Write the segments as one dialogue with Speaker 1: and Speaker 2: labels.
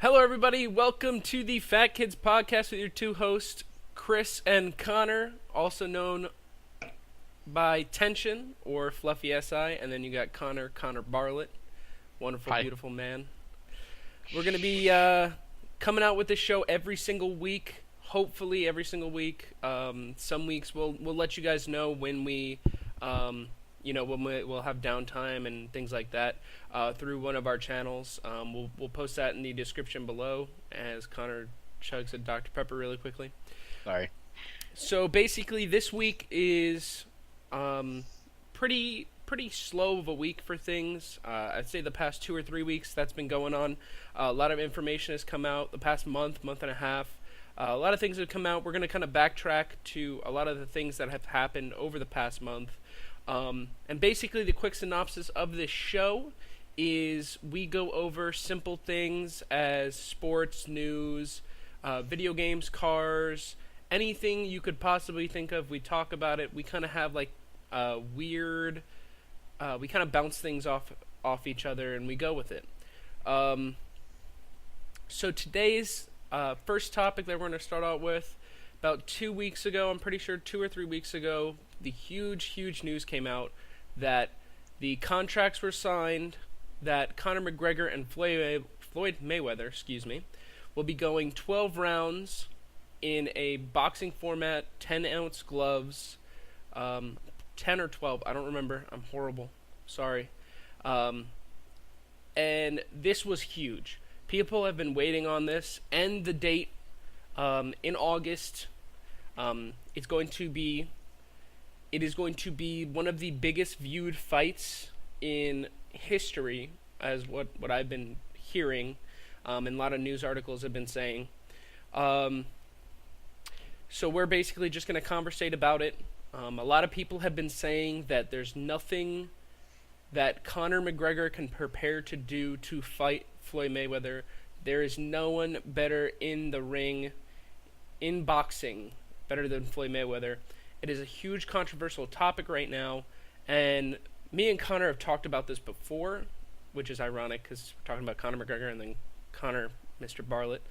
Speaker 1: Hello, everybody. Welcome to the Fat Kids Podcast with your two hosts, Chris and Connor, also known by Tension or Fluffy SI, and then you got Connor Bartlett, wonderful,
Speaker 2: Hi.
Speaker 1: beautiful man. We're gonna be coming out with this show every single week, hopefully every single week. Some weeks we'll let you guys know when we'll have downtime and things like that through one of our channels. We'll post that in the description below as Connor chugs a Dr. Pepper really quickly.
Speaker 2: Sorry.
Speaker 1: So basically, this week is pretty slow of a week for things. I'd say the past 2 or 3 weeks that's been going on. A lot of information has come out the past month and a half. A lot of things have come out. We're going to kind of backtrack to a lot of the things that have happened over the past month. And basically, the quick synopsis of this show is we go over simple things as sports, news, video games, cars, anything you could possibly think of. We talk about it. We kind of have like weird. We kind of bounce things off each other, and we go with it. So today's first topic that we're going to start out with, about 2 weeks ago, I'm pretty sure 2 or 3 weeks ago, the huge news came out that the contracts were signed, that Conor McGregor and Floyd Mayweather, will be going 12 rounds in a boxing format, 10-ounce gloves, 10 or 12, I don't remember, I'm horrible, sorry. And this was huge. People have been waiting on this, and the date in August. It is going to be one of the biggest viewed fights in history, as what I've been hearing, and a lot of news articles have been saying. So we're basically just going to conversate about it. A lot of people have been saying that there's nothing that Conor McGregor can prepare to do to fight Floyd Mayweather. There is no one better in the ring, in boxing, better than Floyd Mayweather. It is a huge controversial topic right now, and me and Connor have talked about this before, which is ironic because we're talking about Conor McGregor and then Connor, Mr. Bartlett.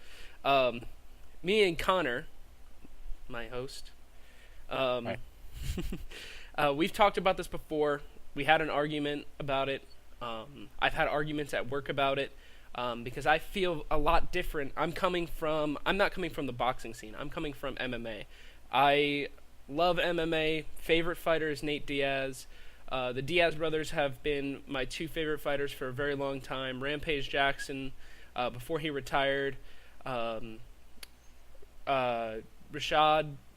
Speaker 1: Me and Connor, my host, we've talked about this before. We had an argument about it. I've had arguments at work about it because I feel a lot different. I'm not coming from the boxing scene. I'm coming from MMA. I love MMA. Favorite fighter is Nate Diaz. The Diaz brothers have been my two favorite fighters for a very long time. Rampage Jackson, before he retired. Rashad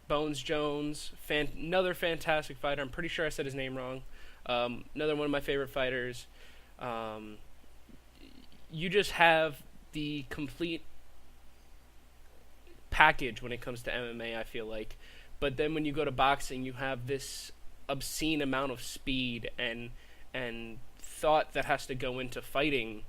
Speaker 1: Bones Jones, another fantastic fighter. I'm pretty sure I said his name wrong. Another one of my favorite fighters. You just have the complete package when it comes to MMA, I feel like. But then when you go to boxing, you have this obscene amount of speed and thought that has to go into fighting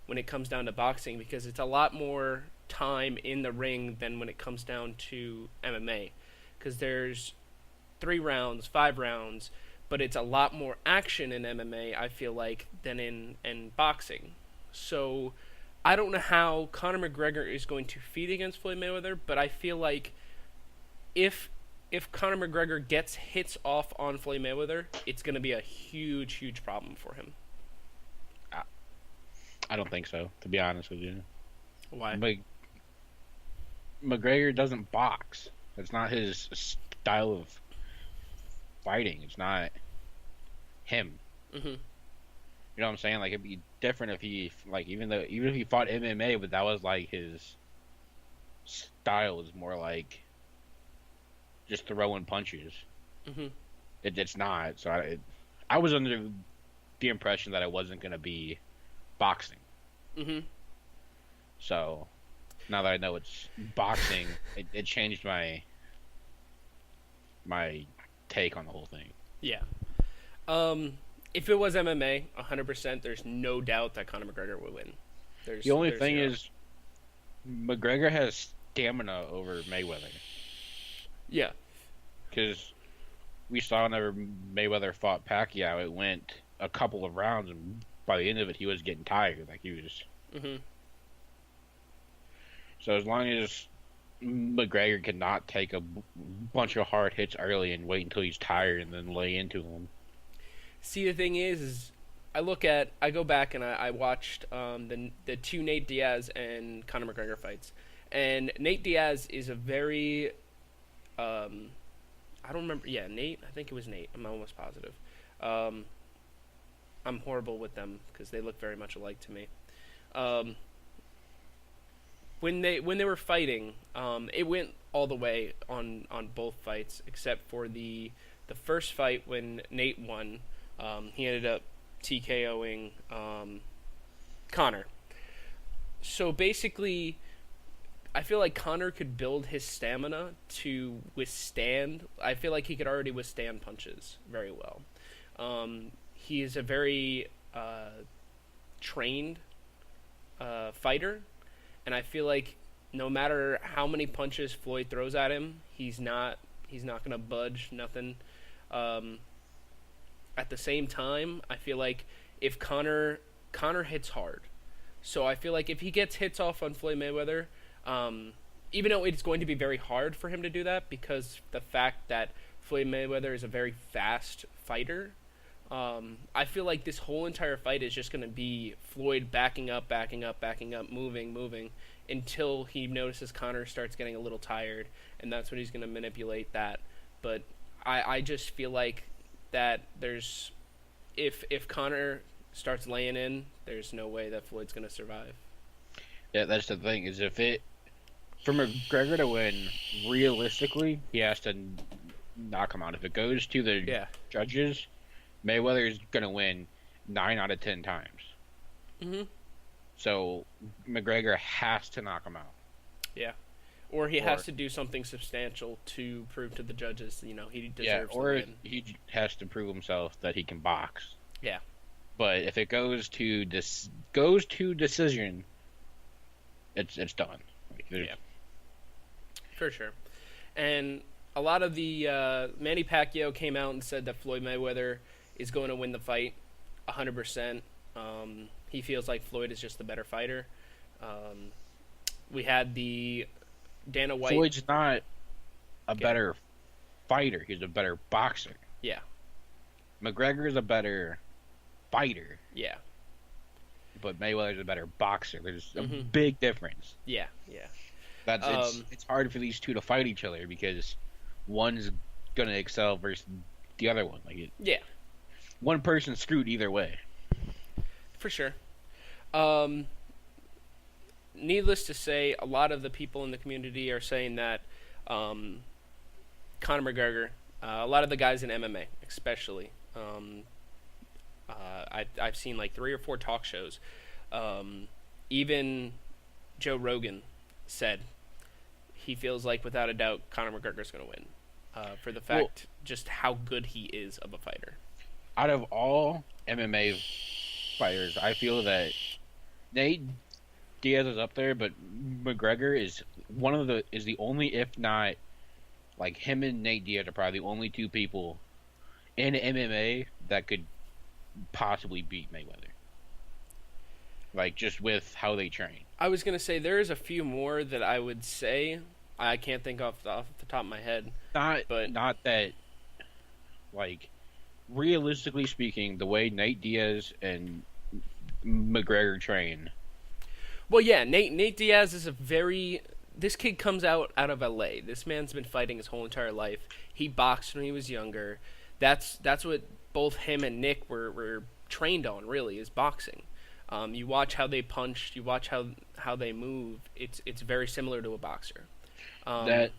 Speaker 1: when it comes down to boxing, because it's a lot more time in the ring than when it comes down to MMA. Because there's 3 rounds, 5 rounds, but it's a lot more action in MMA, I feel like, than in boxing. So I don't know how Conor McGregor is going to feed against Floyd Mayweather, but I feel like if Conor McGregor gets hits off on Floyd Mayweather, it's going to be a huge problem for him.
Speaker 2: I don't think so, to be honest with you.
Speaker 1: Why?
Speaker 2: But McGregor doesn't box. That's not his style of fighting. It's not him.
Speaker 1: Mm-hmm.
Speaker 2: You know what I'm saying? Like, it'd be different if he, like, even if he fought MMA, but that was like his style is more like just throwing punches.
Speaker 1: Mm-hmm.
Speaker 2: It's not. So I was under the impression that it wasn't going to be boxing.
Speaker 1: Mm-hmm.
Speaker 2: So now that I know it's boxing, it changed my take on the whole thing.
Speaker 1: Yeah. If it was MMA, 100%, there's no doubt that Conor McGregor would win.
Speaker 2: The only thing is, McGregor has stamina over Mayweather.
Speaker 1: Yeah.
Speaker 2: Because we saw whenever Mayweather fought Pacquiao, it went a couple of rounds, and by the end of it, he was getting tired. Like, he was...
Speaker 1: Mm-hmm.
Speaker 2: So as long as McGregor cannot take a bunch of hard hits early and wait until he's tired and then lay into him.
Speaker 1: See, the thing is I go back and I watched the two Nate Diaz and Conor McGregor fights, and Nate Diaz is a very I don't remember. Yeah, Nate. I think it was Nate. I'm almost positive. Um, I'm horrible with them because they look very much alike to me. Um, when they were fighting, it went all the way on both fights except for the first fight when Nate won. He ended up TKOing Connor. So basically, I feel like Connor could build his stamina to withstand. I feel like he could already withstand punches very well. He is a very trained fighter, and I feel like no matter how many punches Floyd throws at him, he's not gonna budge. Nothing. Um, at the same time, I feel like if Connor hits hard, so I feel like if he gets hits off on Floyd Mayweather, um, even though it's going to be very hard for him to do that because the fact that Floyd Mayweather is a very fast fighter, I feel like this whole entire fight is just going to be Floyd backing up, backing up, backing up, moving, moving until he notices Connor starts getting a little tired, and that's when he's going to manipulate that. But I just feel like that if Connor starts laying in, there's no way that Floyd's going to survive.
Speaker 2: Yeah, that's the thing. Is if it for McGregor to win, realistically, he has to knock him out. If it goes to the
Speaker 1: Yeah.
Speaker 2: judges, Mayweather is gonna win 9 out of 10 times.
Speaker 1: Mhm.
Speaker 2: So McGregor has to knock him out.
Speaker 1: Yeah. Or he
Speaker 2: Or
Speaker 1: has to do something substantial to prove to the judges, he
Speaker 2: yeah,
Speaker 1: deserves the
Speaker 2: or
Speaker 1: win.
Speaker 2: he has to prove himself that he can box.
Speaker 1: Yeah,
Speaker 2: But if it goes to decision, it's done. Like,
Speaker 1: yeah, for sure. And a lot of the Manny Pacquiao came out and said that Floyd Mayweather is going to win the fight, 100%. He feels like Floyd is just the better fighter. Um, we had the Dana White.
Speaker 2: Floyd's not a
Speaker 1: Okay.
Speaker 2: better fighter. He's a better boxer.
Speaker 1: Yeah,
Speaker 2: McGregor is a better fighter,
Speaker 1: yeah,
Speaker 2: but Mayweather's a better boxer. There's a
Speaker 1: Mhm.
Speaker 2: big difference.
Speaker 1: yeah, yeah.
Speaker 2: That's
Speaker 1: Um,
Speaker 2: it's hard for these two to fight each other because one's gonna excel versus the other one.
Speaker 1: Yeah,
Speaker 2: One person's screwed either way.
Speaker 1: for sure. Um, Needless to say, a lot of the people in the community are saying that um, Conor McGregor, a lot of the guys in MMA, especially, I've seen like 3 or 4 talk shows. Even Joe Rogan said he feels like without a doubt Conor McGregor's going to win for the fact just how good he is of a fighter.
Speaker 2: Out of all MMA fighters, I feel that Nate Diaz is up there, but McGregor is the only, if not like him and Nate Diaz are probably the only two people in MMA that could possibly beat Mayweather. Like just with how they train.
Speaker 1: I was going to say there's a few more that I would say. I can't think off the top of my head.
Speaker 2: Not that like realistically speaking, the way Nate Diaz and McGregor train.
Speaker 1: Well, yeah, Nate Diaz is a very. This kid comes out of L.A. This man's been fighting his whole entire life. He boxed when he was younger. That's what both him and Nick were trained on. Really, is boxing. You watch how they punch. You watch how they move. It's very similar to a boxer.
Speaker 2: That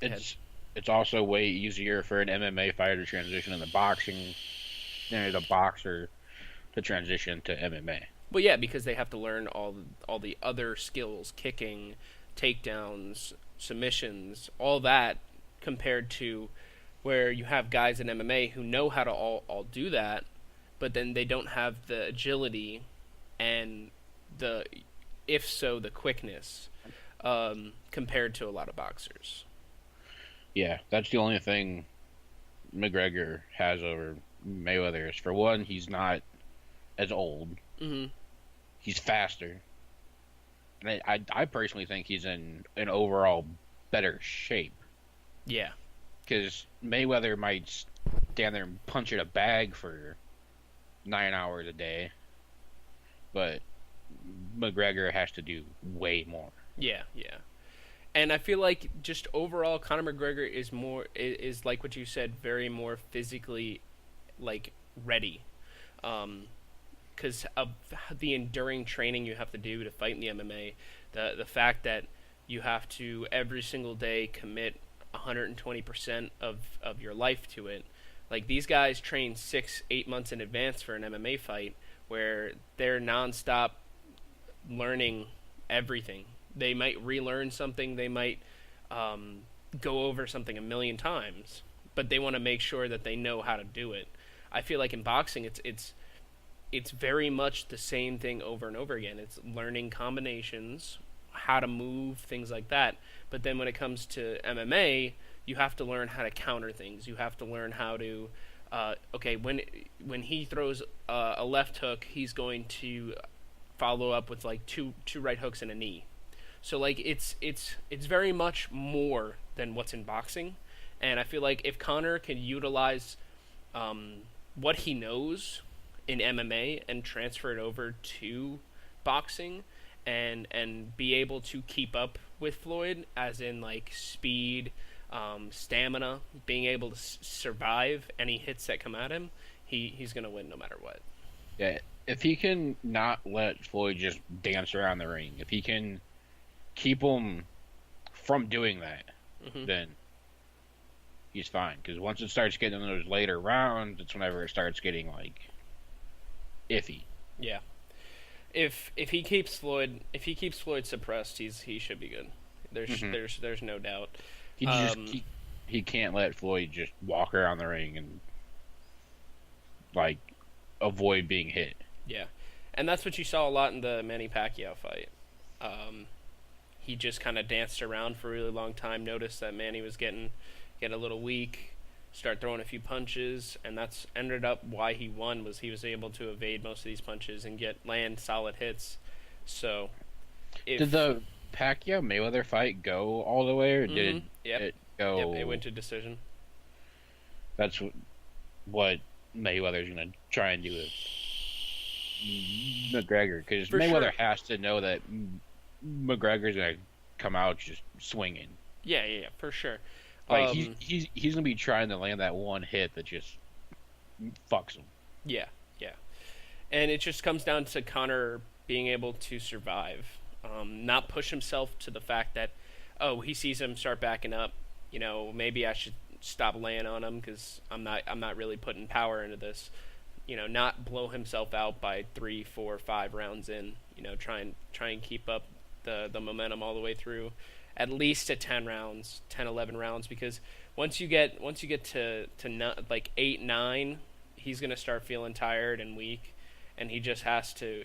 Speaker 1: go ahead.
Speaker 2: it's also way easier for an MMA fighter to transition into boxing than as a boxer to transition to MMA.
Speaker 1: Well, yeah, because they have to learn all the other skills, kicking, takedowns, submissions, all that, compared to where you have guys in MMA who know how to all do that, but then they don't have the agility and the, if so, the quickness compared to a lot of boxers.
Speaker 2: Yeah, that's the only thing McGregor has over Mayweather is, for one, he's not as old.
Speaker 1: Hmm.
Speaker 2: He's faster. And I personally think he's in an overall better shape
Speaker 1: Yeah.
Speaker 2: because Mayweather might stand there and punch in a bag for 9 hours a day, but McGregor has to do way more.
Speaker 1: Yeah. Yeah. And I feel like just overall, Conor McGregor is like what you said, very more physically like ready, because of the enduring training you have to do to fight in the MMA, the fact that you have to every single day commit 120% of your life to it. Like these guys train 6 8 months in advance for an MMA fight, where they're nonstop learning everything. They might relearn something. They might um, go over something a million times, but they want to make sure that they know how to do it. I feel like in boxing, it's very much the same thing over and over again. It's learning combinations, how to move, things like that. But then when it comes to MMA, you have to learn how to counter things. You have to learn how to okay, when he throws a left hook, he's going to follow up with like two right hooks and a knee. So like it's very much more than what's in boxing, and I feel like if Connor can utilize what he knows in MMA and transfer it over to boxing, and be able to keep up with Floyd, as in like speed, stamina, being able to survive any hits that come at him, he's gonna win no matter what.
Speaker 2: Yeah, if he can not let Floyd just dance around the ring, if he can keep him from doing that,
Speaker 1: Hmm.
Speaker 2: then he's fine. Because once it starts getting in those later rounds, it's whenever it starts getting like iffy.
Speaker 1: Yeah. If he keeps Floyd suppressed, he should be good. There's
Speaker 2: Hmm
Speaker 1: there's there's no doubt.
Speaker 2: He just
Speaker 1: Um,
Speaker 2: he can't let Floyd just walk around the ring and like avoid being hit.
Speaker 1: yeah, and that's what you saw a lot in the Manny Pacquiao fight. Um, he just kind of danced around for a really long time. Noticed that Manny was getting a little weak. Start throwing a few punches, and that's ended up why he won. Was he was able to evade most of these punches and land solid hits. So
Speaker 2: Did
Speaker 1: if
Speaker 2: the Pacquiao Mayweather fight go all the way, or
Speaker 1: hmm
Speaker 2: did
Speaker 1: yep,
Speaker 2: it
Speaker 1: yep, it
Speaker 2: go?
Speaker 1: went to decision.
Speaker 2: That's what Mayweather's gonna try and do with McGregor, because
Speaker 1: For
Speaker 2: Mayweather
Speaker 1: sure.
Speaker 2: has to know that McGregor's gonna come out just swinging.
Speaker 1: Yeah, yeah, yeah, for sure.
Speaker 2: Like he's
Speaker 1: Um,
Speaker 2: he's he's gonna be trying to land that one hit that just fucks him.
Speaker 1: yeah, yeah. And it just comes down to Connor being able to survive, not push himself to the fact that, oh, he sees him start backing up. Maybe I should stop laying on him because I'm not really putting power into this. Not blow himself out by 3 4 5 rounds in. Try and keep up the momentum all the way through, at least to 10 rounds, 10 11 rounds, because once you get to not, like 8 9, he's gonna start feeling tired and weak, and he just has to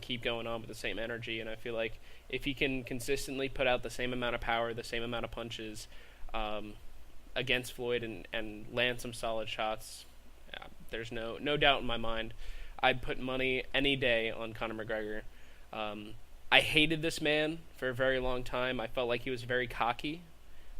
Speaker 1: keep going on with the same energy. And I feel like if he can consistently put out the same amount of power, the same amount of punches, um, against Floyd, and land some solid shots, there's no doubt in my mind. I'd put money any day on Conor McGregor. Um, I hated this man for a very long time. I felt like he was very cocky,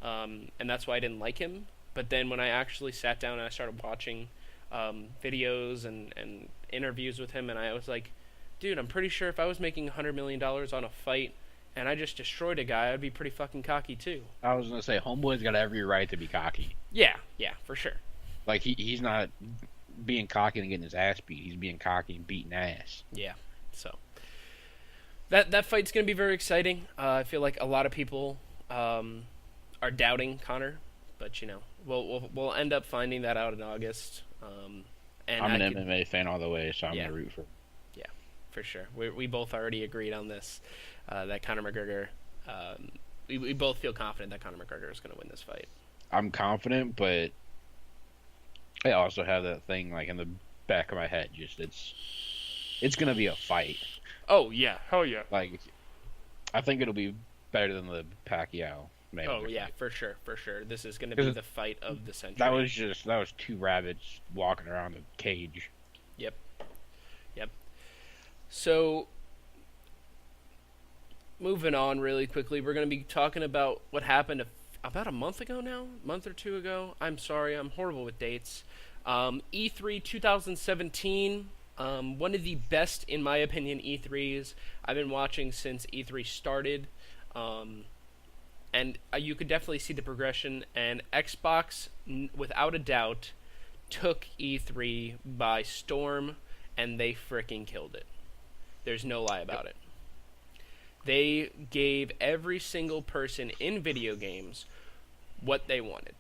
Speaker 1: and that's why I didn't like him. But then when I actually sat down and I started watching videos and interviews with him, and I was like, dude, I'm pretty sure if I was making $100 million on a fight and I just destroyed a guy, I'd be pretty fucking cocky too.
Speaker 2: I was gonna say Homeboy's got every right to be cocky.
Speaker 1: Yeah, yeah, for sure.
Speaker 2: Like he's not being cocky and getting his ass beat. He's being cocky and beating ass.
Speaker 1: Yeah. So that fight's gonna be very exciting. I feel like a lot of people are doubting Connor, but we'll end up finding that out in August. And
Speaker 2: I'm
Speaker 1: I
Speaker 2: an
Speaker 1: could,
Speaker 2: MMA fan all the way, so I'm
Speaker 1: yeah,
Speaker 2: gonna root for.
Speaker 1: yeah, for sure. We both already agreed on this, that Conor McGregor. We both feel confident that Conor McGregor is going to win this fight.
Speaker 2: I'm confident, but I also have that thing like in the back of my head. Just it's gonna be a fight.
Speaker 1: Oh yeah, hell yeah.
Speaker 2: Like I think it'll be better than the Pacquiao
Speaker 1: Oh
Speaker 2: Mayweather
Speaker 1: yeah,
Speaker 2: fight.
Speaker 1: for sure, for sure. This is going to be
Speaker 2: 'Cause
Speaker 1: the fight of the century.
Speaker 2: that was two rabbits walking around the cage.
Speaker 1: Yep, yep. So moving on really quickly, we're going to be talking about what happened about a month ago now, month or two ago. I'm sorry, I'm horrible with dates. E3 2017, one of the best, in my opinion, E3s I've been watching since E3 started. And you could definitely see the progression. And Xbox, without a doubt, took E3 by storm, and they freaking killed it. There's no lie about it. They gave every single person in video games what they wanted.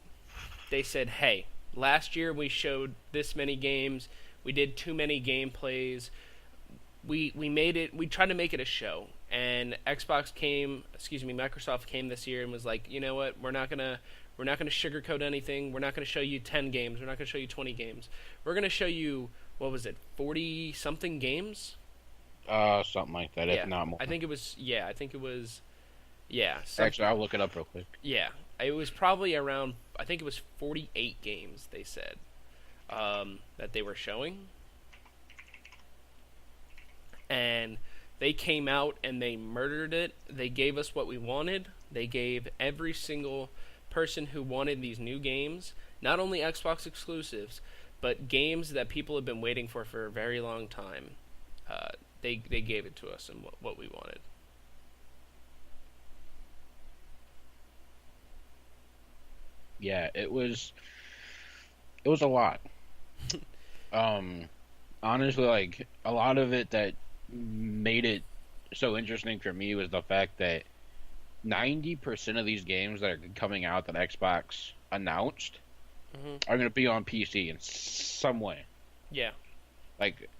Speaker 1: They said, hey, last year we showed this many games, we did too many gameplays, we made it, we tried to make it a show. And Microsoft came this year and was like, you know what, we're not gonna sugarcoat anything. We're not gonna show you 10 games. We're not gonna show you 20 games. We're gonna show you, what was it, 40 something games?
Speaker 2: Something like that, if not more.
Speaker 1: I think it was. Yeah.
Speaker 2: Actually, I'll look it up real quick.
Speaker 1: Yeah, it was probably around. I think it was 48 games. They said that they were showing, and they came out and they murdered it. They gave us what we wanted. They gave every single person who wanted these new games, not only Xbox exclusives, but games that people have been waiting for a very long time. They gave it to us and what we wanted.
Speaker 2: Yeah, it was a lot. Honestly, like a lot of it that made it so interesting for me was the fact that 90% of these games that are coming out that Xbox announced are going to be on PC in some way.
Speaker 1: Yeah.
Speaker 2: Like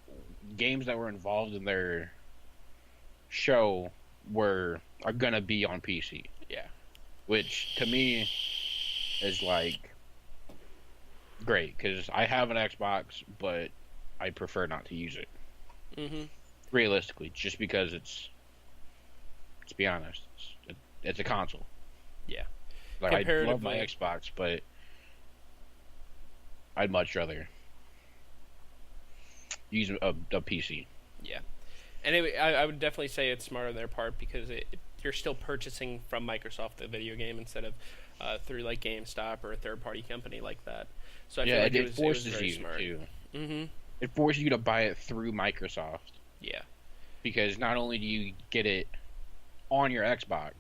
Speaker 2: games that were involved in their show are going to be on PC.
Speaker 1: Yeah.
Speaker 2: Which to me is like great because I have an Xbox, but I prefer not to use it. Realistically, just because let's be honest, it's a console.
Speaker 1: Yeah.
Speaker 2: Like I love my Xbox, but I'd much rather use a PC.
Speaker 1: Yeah. Anyway, I would definitely say it's smart on their part because you're still purchasing from Microsoft the video game instead of through like GameStop or a third-party company like that. So I feel like it forces very
Speaker 2: you
Speaker 1: smart.
Speaker 2: to. It forces you to buy it through Microsoft.
Speaker 1: Yeah.
Speaker 2: Because not only do you get it on your Xbox,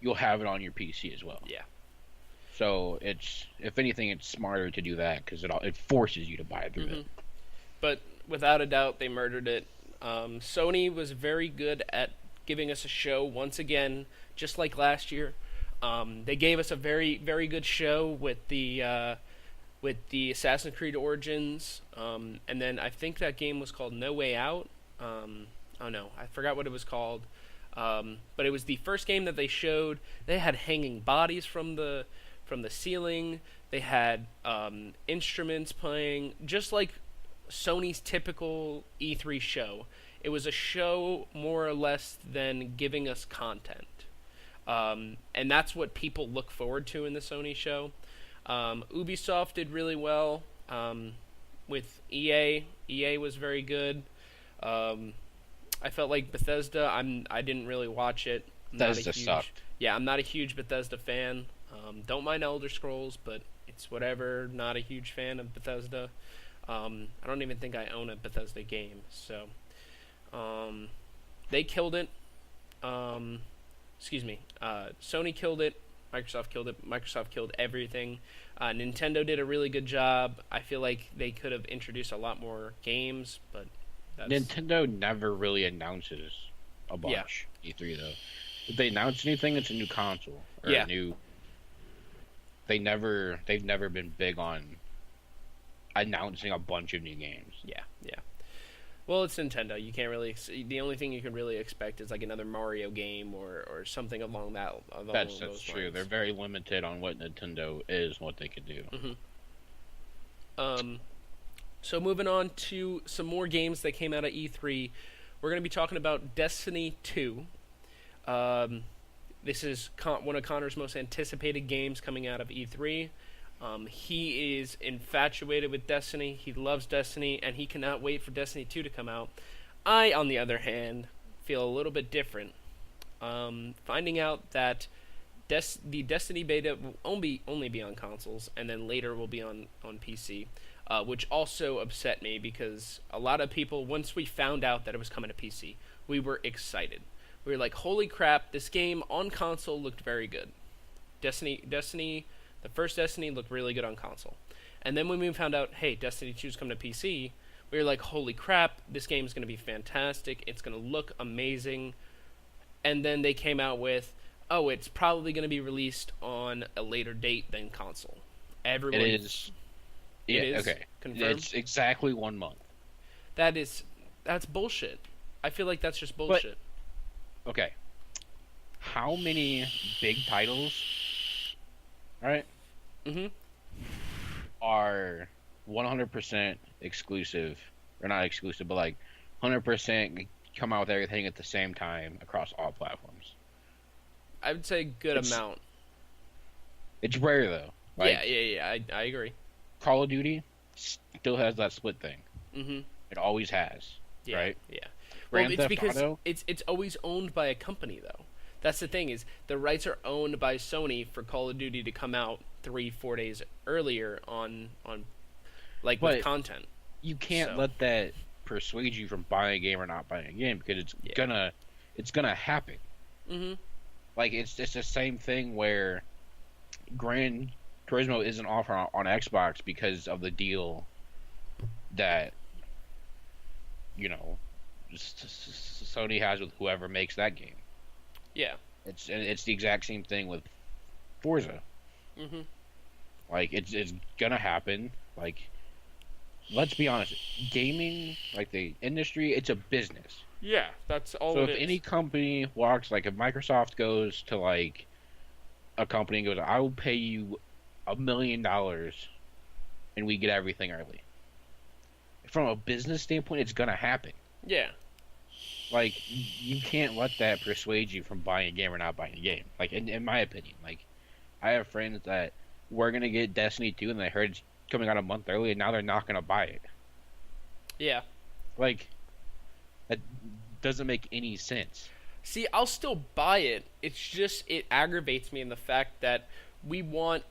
Speaker 2: you'll have it on your PC as well.
Speaker 1: Yeah.
Speaker 2: So if anything, it's smarter to do that because it forces you to buy it through it.
Speaker 1: But without a doubt, they murdered it. Sony was very good at giving us a show once again, just like last year. They gave us a very, very good show with the Assassin's Creed Origins, and then I think that game was called No Way Out. Oh no, I forgot what it was called. But it was the first game that they showed. They had hanging bodies from the ceiling. They had instruments playing, just like Sony's typical E3 show. It was a show more or less than giving us content. And that's what people look forward to in the Sony show. Ubisoft did really well with EA. EA was very good. I felt like Bethesda, I didn't really watch it.
Speaker 2: Bethesda sucked.
Speaker 1: Yeah, I'm not a huge Bethesda fan. Don't mind Elder Scrolls, but it's whatever. Not a huge fan of Bethesda. I don't even think I own a Bethesda game. So, they killed it. Sony killed it. Microsoft killed it. Microsoft killed everything. Nintendo did a really good job. I feel like they could have introduced a lot more games, but
Speaker 2: Nintendo never really announces a bunch. E3 though, if they announce anything, it's a new console or a new. They've never been big on announcing a bunch of new games.
Speaker 1: Yeah. Well, it's Nintendo. You can't really. The only thing you can really expect is like another Mario game or something along that.
Speaker 2: That's true. Lines. They're very limited on what Nintendo is, what they could do.
Speaker 1: So moving on to some more games that came out of E3, we're going to be talking about Destiny 2. This is one of Connor's most anticipated games coming out of E3. He is infatuated with Destiny. He loves Destiny, and he cannot wait for Destiny 2 to come out. I, on the other hand, feel a little bit different. Finding out that the Destiny beta will only be on consoles, and then later will be on PC, which also upset me because a lot of people, once we found out that it was coming to PC, we were excited. We were like, "Holy crap! This game on console looked very good." Destiny, the first Destiny looked really good on console, and then when we found out, hey, Destiny 2 is coming to PC, we were like, "Holy crap! This game is going to be fantastic. It's going to look amazing." And then they came out with, oh, it's probably going to be released on a later date than console.
Speaker 2: It is. Yeah,
Speaker 1: It is
Speaker 2: okay.
Speaker 1: confirmed.
Speaker 2: It's exactly 1 month.
Speaker 1: That's bullshit. I feel like that's just
Speaker 2: But
Speaker 1: bullshit.
Speaker 2: okay, how many big titles, all right,
Speaker 1: Mhm.
Speaker 2: are 100% exclusive, or not exclusive, but like 100% come out with everything at the same time across all platforms?
Speaker 1: I would say good
Speaker 2: It's
Speaker 1: amount.
Speaker 2: it's rare though.
Speaker 1: Yeah,
Speaker 2: Like
Speaker 1: yeah, yeah. I agree.
Speaker 2: Call of Duty still has that split thing.
Speaker 1: Mhm.
Speaker 2: It always has,
Speaker 1: Yeah,
Speaker 2: right?
Speaker 1: yeah. Well,
Speaker 2: Grand
Speaker 1: it's
Speaker 2: Theft
Speaker 1: because
Speaker 2: Auto,
Speaker 1: it's always owned by a company though. That's the thing is the rights are owned by Sony for Call of Duty to come out 3-4 days earlier on like with
Speaker 2: but
Speaker 1: content.
Speaker 2: you can't
Speaker 1: So
Speaker 2: let that persuade you from buying a game or not buying a game because
Speaker 1: yeah.
Speaker 2: it's gonna happen.
Speaker 1: Mhm.
Speaker 2: Like it's the same thing where Gran Turismo isn't offered on Xbox because of the deal that you know Sony has with whoever makes that game.
Speaker 1: Yeah.
Speaker 2: It's the exact same thing with Forza.
Speaker 1: Mhm.
Speaker 2: Like it's gonna happen. Like let's be honest, gaming, like the industry, it's a business.
Speaker 1: Yeah, that's all
Speaker 2: So
Speaker 1: it
Speaker 2: if any
Speaker 1: is.
Speaker 2: company walks, like if Microsoft goes to like a company and goes, I will pay you $1 million and we get everything early. From a business standpoint, it's gonna happen.
Speaker 1: Yeah.
Speaker 2: Like you can't let that persuade you from buying a game or not buying a game. Like in my opinion, like I have friends that were gonna get Destiny 2 and they heard it's coming out a month early and now they're not gonna buy it.
Speaker 1: Yeah.
Speaker 2: Like that doesn't make any sense.
Speaker 1: See, I'll still buy it. It's just it aggravates me in the fact that we want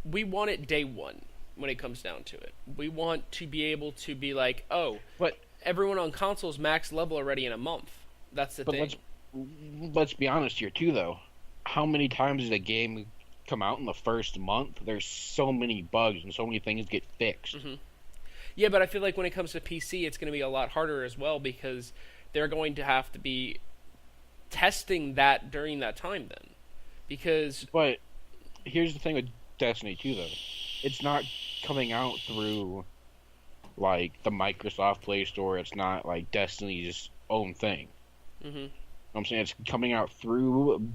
Speaker 1: we want it day one when it comes down to it. We want to be able to be like, oh,
Speaker 2: But
Speaker 1: everyone on consoles max level already in a month. That's the
Speaker 2: but
Speaker 1: thing.
Speaker 2: let's be honest here too though. How many times does a game come out in the first month? There's so many bugs and so many things get fixed.
Speaker 1: Hmm. Yeah, but I feel like when it comes to PC, it's going to be a lot harder as well because they're going to have to be testing that during that time then. Because
Speaker 2: But here's the thing with Destiny 2 though. It's not coming out through like the Microsoft Play Store. It's not like Destiny's own thing.
Speaker 1: hmm
Speaker 2: I'm saying it's coming out through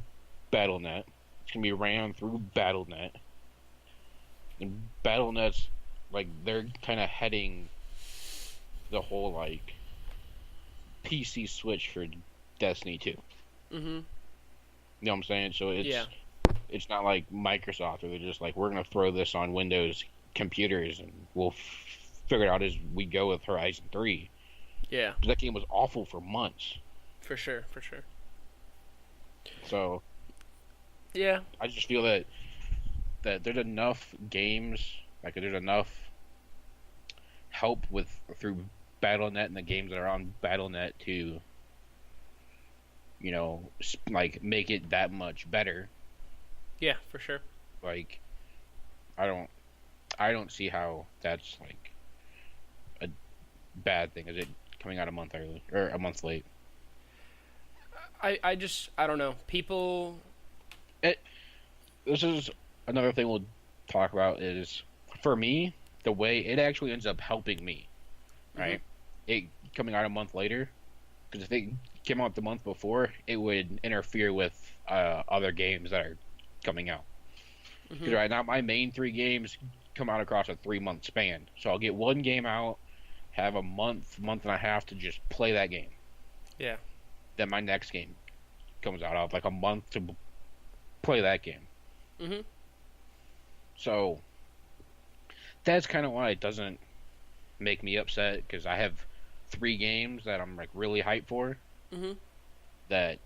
Speaker 2: BattleNet. It's gonna be ran through BattleNet. And BattleNet's like they're kind of heading the whole like PC switch for Destiny 2.
Speaker 1: hmm
Speaker 2: You know what I'm saying? So
Speaker 1: yeah,
Speaker 2: it's not like Microsoft or they're just like we're gonna throw this on Windows computers and we'll figure it out as we go with Horizon 3.
Speaker 1: yeah,
Speaker 2: 'Cause that game was awful for months.
Speaker 1: for sure, for sure.
Speaker 2: So
Speaker 1: Yeah,
Speaker 2: I just feel that there's enough games, like there's enough help with through BattleNet and the games that are on BattleNet to like make it that much better.
Speaker 1: yeah, for sure.
Speaker 2: Like I don't I don't see how that's like a bad thing. Is it coming out a month early or a month late?
Speaker 1: I don't know. People.
Speaker 2: This is another thing we'll talk about is for me the way it actually ends up helping me, right? It coming out a month later, because if it came out the month before, it would interfere with other games that are coming out. Because
Speaker 1: Hmm.
Speaker 2: right now my main 3 games come out across a 3 month span, so I'll get one game out, have a month and a half to just play that game.
Speaker 1: Yeah.
Speaker 2: Then my next game comes out. I'll have like a month to play that game.
Speaker 1: Hmm.
Speaker 2: So that's kind of why it doesn't make me upset because I have 3 games that I'm like really hyped for,
Speaker 1: Hmm.
Speaker 2: that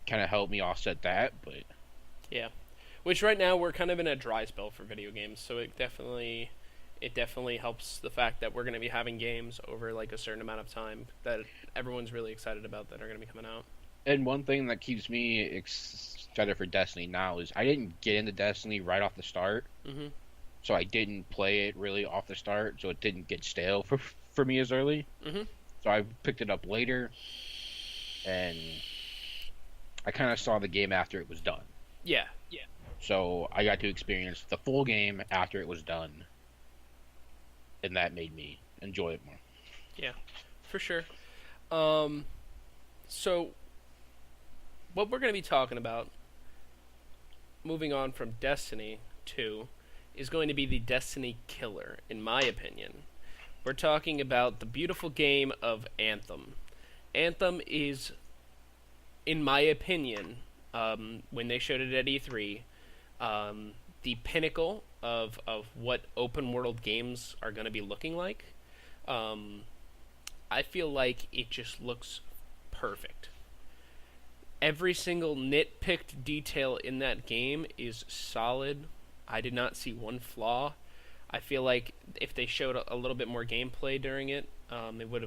Speaker 2: kind of helped me offset that. But
Speaker 1: Yeah. Which right now we're kind of in a dry spell for video games, so it definitely helps the fact that we're going to be having games over like a certain amount of time that everyone's really excited about that are going to be coming out.
Speaker 2: and one thing that keeps me excited for Destiny now is I didn't get into Destiny right off the start,
Speaker 1: Mhm.
Speaker 2: so I didn't play it really off the start, so it didn't get stale for me as early.
Speaker 1: Mhm.
Speaker 2: So I picked it up later, and I kind of saw the game after it was done.
Speaker 1: Yeah. Yeah.
Speaker 2: So I got to experience the full game after it was done, and that made me enjoy it more.
Speaker 1: Yeah. For sure. Um so what we're going to be talking about moving on from Destiny 2 is going to be the Destiny killer in my opinion. We're talking about the beautiful game of Anthem. Anthem is, in my opinion, when they showed it at E3, the pinnacle of what open world games are going to be looking like. Um, I feel like it just looks perfect. Every single nitpicked detail in that game is solid. I did not see one flaw. I feel like if they showed a little bit more gameplay during it, it would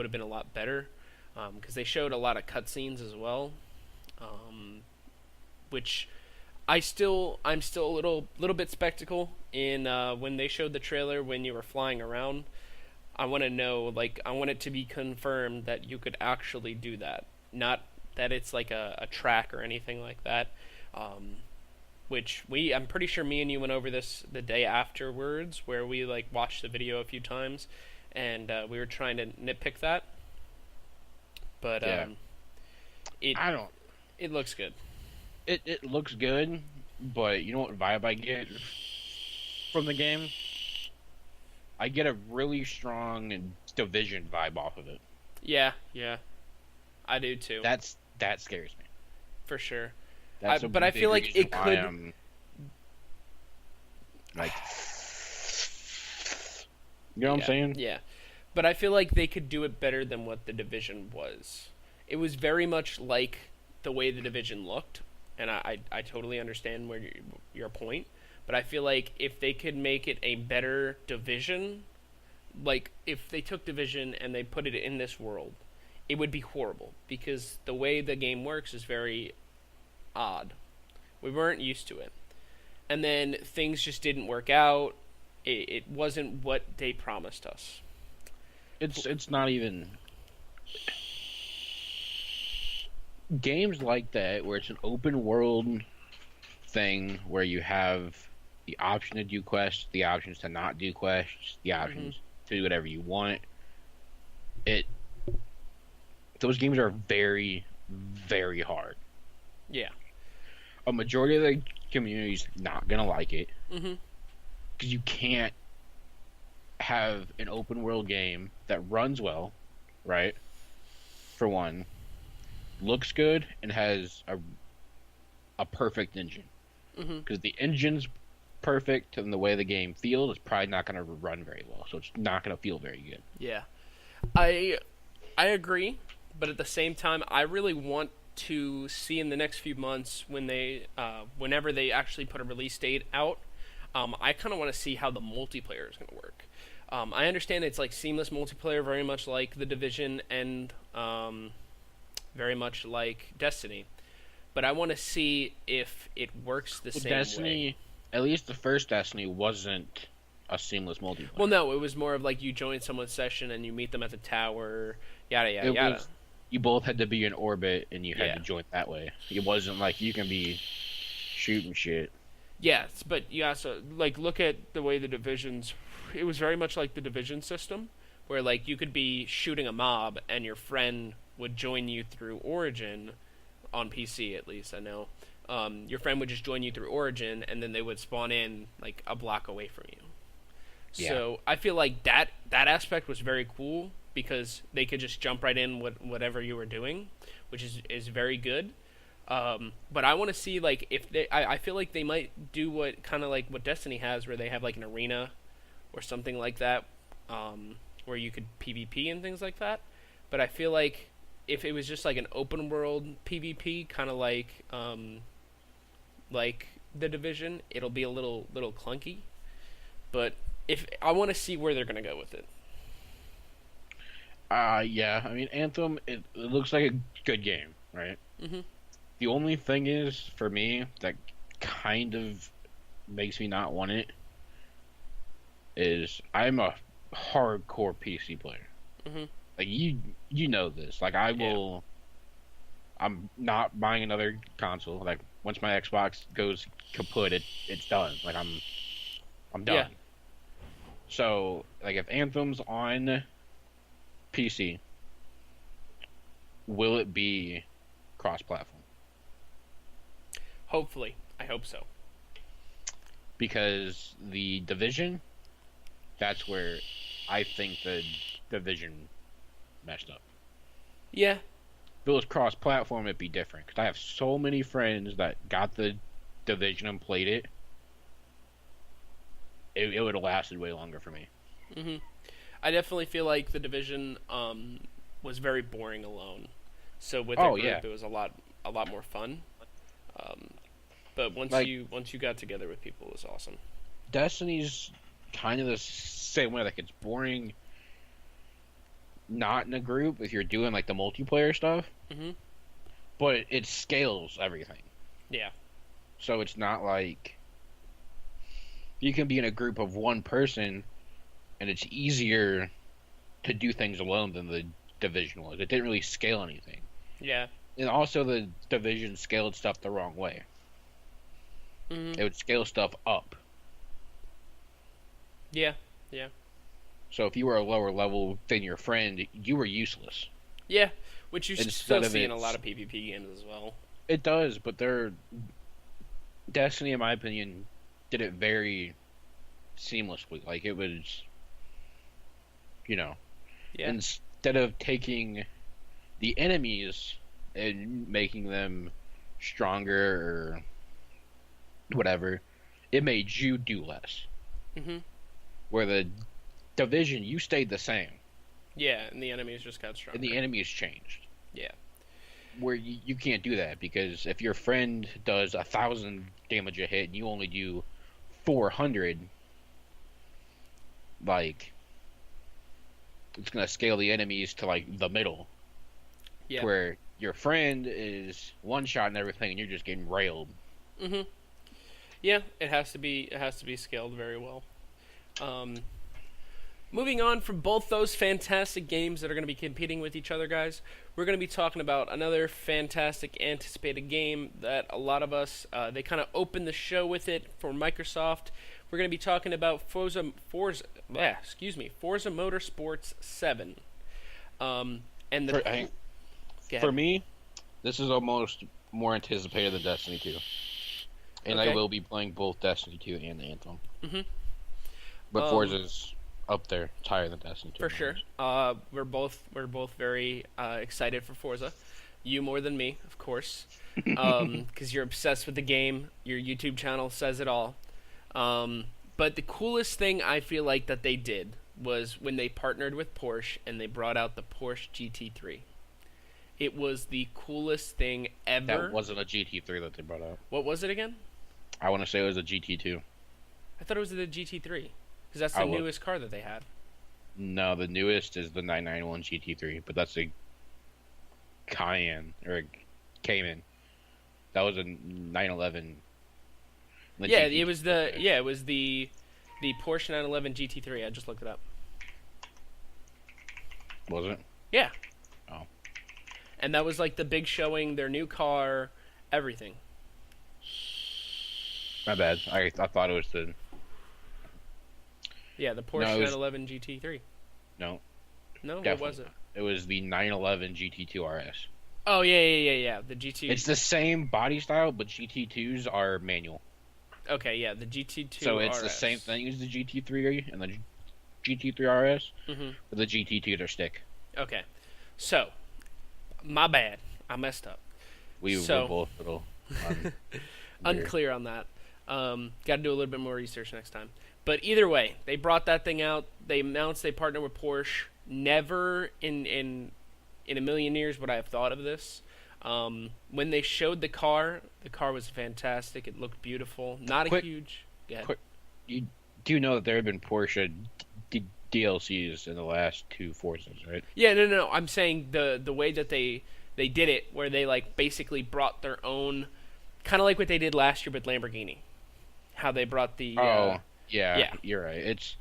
Speaker 1: have been a lot better. Because they showed a lot of cutscenes as well, um, which I'm still a little bit spectacle in when they showed the trailer when you were flying around. I want to know, like, I want it to be confirmed that you could actually do that, not that it's like a track or anything like that. Um, which I'm pretty sure me and you went over this the day afterwards, where we like watched the video a few times, and we were trying to nitpick that, but
Speaker 2: Yeah,
Speaker 1: it
Speaker 2: I don't.
Speaker 1: it looks good.
Speaker 2: It looks good, but you know what vibe I get from the game? I get a really strong Division vibe off of it.
Speaker 1: Yeah, yeah, I do too,
Speaker 2: That scares me.
Speaker 1: for sure.
Speaker 2: That's a
Speaker 1: But I
Speaker 2: big
Speaker 1: feel like
Speaker 2: reason
Speaker 1: it
Speaker 2: why
Speaker 1: could.
Speaker 2: I'm like, you know what I'm
Speaker 1: Yeah,
Speaker 2: saying?
Speaker 1: yeah, but I feel like they could do it better than what the division was. It was very much like the way the division looked, and I totally understand where your point. But I feel like if they could make it a better division, like if they took division and they put it in this world, it would be horrible because the way the game works is very odd. We weren't used to it. And then things just didn't work out. It wasn't what they promised us.
Speaker 2: It's not even games like that where it's an open world thing where you have the option to do quests, the options to not do quests, the
Speaker 1: Hmm.
Speaker 2: options to do whatever you want. It those games are very, very hard.
Speaker 1: Yeah.
Speaker 2: A majority of the community's not gonna like it
Speaker 1: Hmm.
Speaker 2: because you can't have an open world game that runs well, right? For one, looks good and has a perfect engine.
Speaker 1: Hmm.
Speaker 2: Because the engine's perfect and the way the game feels is probably not going to run very well, so it's not going to feel very good.
Speaker 1: Yeah. I I agree, but at the same time, I really want to see in the next few months when whenever they actually put a release date out. I kind of want to see how the multiplayer is going to work. I understand it's like seamless multiplayer, very much like the Division and very much like Destiny. But I want to see if it works the
Speaker 2: Well,
Speaker 1: same way.
Speaker 2: Destiny, at least the first Destiny, wasn't a seamless
Speaker 1: Well,
Speaker 2: multiplayer.
Speaker 1: no, it was more of like you join someone's session and you meet them at the tower, yada yada
Speaker 2: It
Speaker 1: yada.
Speaker 2: was you both had to be in orbit and you had
Speaker 1: Yeah.
Speaker 2: to join that way. It wasn't like you can be shooting shit.
Speaker 1: Yes, but you also like look at the way the divisions. It was very much like the division system, where like you could be shooting a mob and your friend would join you through Origin, on PC at least I know. Your friend would just join you through Origin, and then they would spawn in like a block away from you.
Speaker 2: Yeah.
Speaker 1: So I feel like that aspect was very cool because they could just jump right in whatever you were doing, which is very good. But I want to see like if I feel like they might do what kind of like what Destiny has, where they have like an arena or something like that, where you could PvP and things like that. But I feel like if it was just like an open world PvP, kind of like the Division, it'll be a little clunky. But if I want to see where they're gonna go with it.
Speaker 2: Yeah. I mean, Anthem. It looks like a good game, right?
Speaker 1: Hmm.
Speaker 2: The only thing is, for me, that kind of makes me not want it is I'm a hardcore PC player.
Speaker 1: Hmm.
Speaker 2: Like you know this. Like I
Speaker 1: Yeah.
Speaker 2: will. I'm not buying another console. Like once my Xbox goes kaput, it's done. Like I'm
Speaker 1: Yeah.
Speaker 2: done. So like if Anthem's on PC, will it be cross-platform?
Speaker 1: Hopefully, I hope so.
Speaker 2: Because the Division, that's where I think the Division messed up.
Speaker 1: Yeah.
Speaker 2: If it was cross-platform, it'd be different. Because I have so many friends that got the Division and played it. It would have lasted way longer for me.
Speaker 1: Hmm. I definitely feel like the Division was very boring alone. So with a
Speaker 2: Oh
Speaker 1: group,
Speaker 2: yeah,
Speaker 1: it was a lot more fun. Um, but
Speaker 2: like
Speaker 1: once you got together with people, it was awesome.
Speaker 2: Destiny's kind of the same way. Like it's boring, not in a group if you're doing like the multiplayer stuff,
Speaker 1: Hmm.
Speaker 2: but it scales everything.
Speaker 1: Yeah.
Speaker 2: So it's not like you can be in a group of one person, and it's easier to do things alone than the Division was. It didn't really scale anything,
Speaker 1: Yeah.
Speaker 2: and also the Division scaled stuff the wrong way.
Speaker 1: Hmm.
Speaker 2: It would scale stuff up.
Speaker 1: Yeah. Yeah.
Speaker 2: So if you were a lower level than your friend, you were useless.
Speaker 1: Yeah. Which you
Speaker 2: Instead
Speaker 1: still
Speaker 2: of
Speaker 1: see in a
Speaker 2: it,
Speaker 1: lot of PvP games as well.
Speaker 2: it does, but Destiny, in my opinion, did it very seamlessly. Like it was, you know,
Speaker 1: Yeah.
Speaker 2: instead of taking the enemies and making them stronger or whatever, it made you do less.
Speaker 1: Hmm.
Speaker 2: Where the Division, you stayed the same,
Speaker 1: Yeah, and the enemies just got
Speaker 2: and
Speaker 1: stronger.
Speaker 2: the enemies changed.
Speaker 1: Yeah.
Speaker 2: Where you can't do that because if your friend does 1,000 damage a hit and you only do 400, like it's gonna scale the enemies to like the middle,
Speaker 1: Yeah.
Speaker 2: where your friend is one shot and everything, and you're just getting railed.
Speaker 1: Hmm. Yeah, it has to be scaled very well. Um, Moving on from both those fantastic games that are going to be competing with each other, guys, we're going to be talking about another fantastic anticipated game that a lot of us they kind of opened the show with it for Microsoft. We're going to be talking about Forza Motorsports 7. And
Speaker 2: For,
Speaker 1: the
Speaker 2: I,
Speaker 1: Go
Speaker 2: for
Speaker 1: ahead.
Speaker 2: me, this is almost more anticipated than Destiny 2, and I
Speaker 1: Okay.
Speaker 2: will be playing both Destiny 2 and Anthem.
Speaker 1: Mhm.
Speaker 2: But
Speaker 1: Um,
Speaker 2: Forza's up there. It's higher than Destiny 2.
Speaker 1: For sure. We're both very excited for Forza. You more than me, of course, because you're obsessed with the game. Your YouTube channel says it all. But the coolest thing I feel like that they did was when they partnered with Porsche and they brought out the Porsche GT3. It was the coolest thing ever.
Speaker 2: That wasn't a GT3 that they brought out.
Speaker 1: What was it again?
Speaker 2: I want to say it was a GT2.
Speaker 1: I thought it was the GT3 because that's
Speaker 2: I
Speaker 1: the
Speaker 2: will.
Speaker 1: newest car that they had.
Speaker 2: No, the newest is the 991 GT3, but that's a Cayenne or a Cayman. That was a 911. The
Speaker 1: Yeah,
Speaker 2: GT2.
Speaker 1: it was the Porsche 911 GT3. I just looked it up.
Speaker 2: Was it?
Speaker 1: Yeah.
Speaker 2: Oh.
Speaker 1: And that was like the big showing, their new car, everything.
Speaker 2: My bad. I thought it was the
Speaker 1: Yeah, the Porsche
Speaker 2: No, it was-
Speaker 1: 911 GT3.
Speaker 2: no.
Speaker 1: No, what
Speaker 2: Definitely
Speaker 1: was it?
Speaker 2: not. It was the 911 GT2 RS.
Speaker 1: Oh yeah. The GT.
Speaker 2: It's the same body style, but GT2s are manual.
Speaker 1: Okay, yeah, the GT2.
Speaker 2: So it's the
Speaker 1: RS.
Speaker 2: same thing as the GT3 and the GT3 RS,
Speaker 1: Hmm.
Speaker 2: but the GT2s are stick.
Speaker 1: Okay, so my bad, I messed up.
Speaker 2: We
Speaker 1: So-
Speaker 2: were both a little weird.
Speaker 1: Unclear on that. Got to do a little bit more research next time. But either way, they brought that thing out. They announced they partnered with Porsche. Never in in a million years would I have thought of this. When they showed the car was fantastic. It looked beautiful. Not a
Speaker 2: Quick,
Speaker 1: huge. Yeah.
Speaker 2: quick. You do know that there have been Porsche DLCs in the last two Forzas, right?
Speaker 1: Yeah, no. I'm saying the way that they did it, where they like basically brought their own, kind of like what they did last year with Lamborghini, how they brought the.
Speaker 2: Oh, yeah,
Speaker 1: Yeah.
Speaker 2: you're right. It's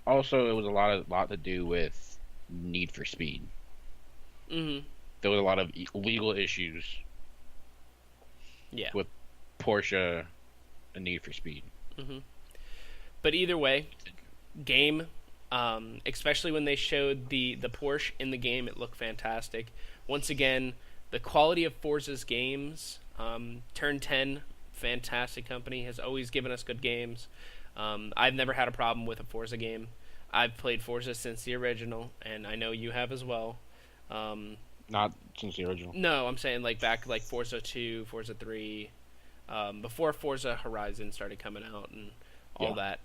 Speaker 2: also it was a lot to do with Need for Speed.
Speaker 1: Mhm.
Speaker 2: There was a lot of legal issues
Speaker 1: Yeah.
Speaker 2: with Porsche and Need for Speed.
Speaker 1: Mhm. But either way, game. Especially when they showed the Porsche in the game, it looked fantastic. Once again, the quality of Forza's games. Turn 10, fantastic company, has always given us good games. I've never had a problem with a Forza game. I've played Forza since the original, and I know you have as well.
Speaker 2: Not since the original.
Speaker 1: No, I'm saying like back like Forza 2, Forza 3, before Forza Horizon started coming out and all
Speaker 2: Yeah.
Speaker 1: that.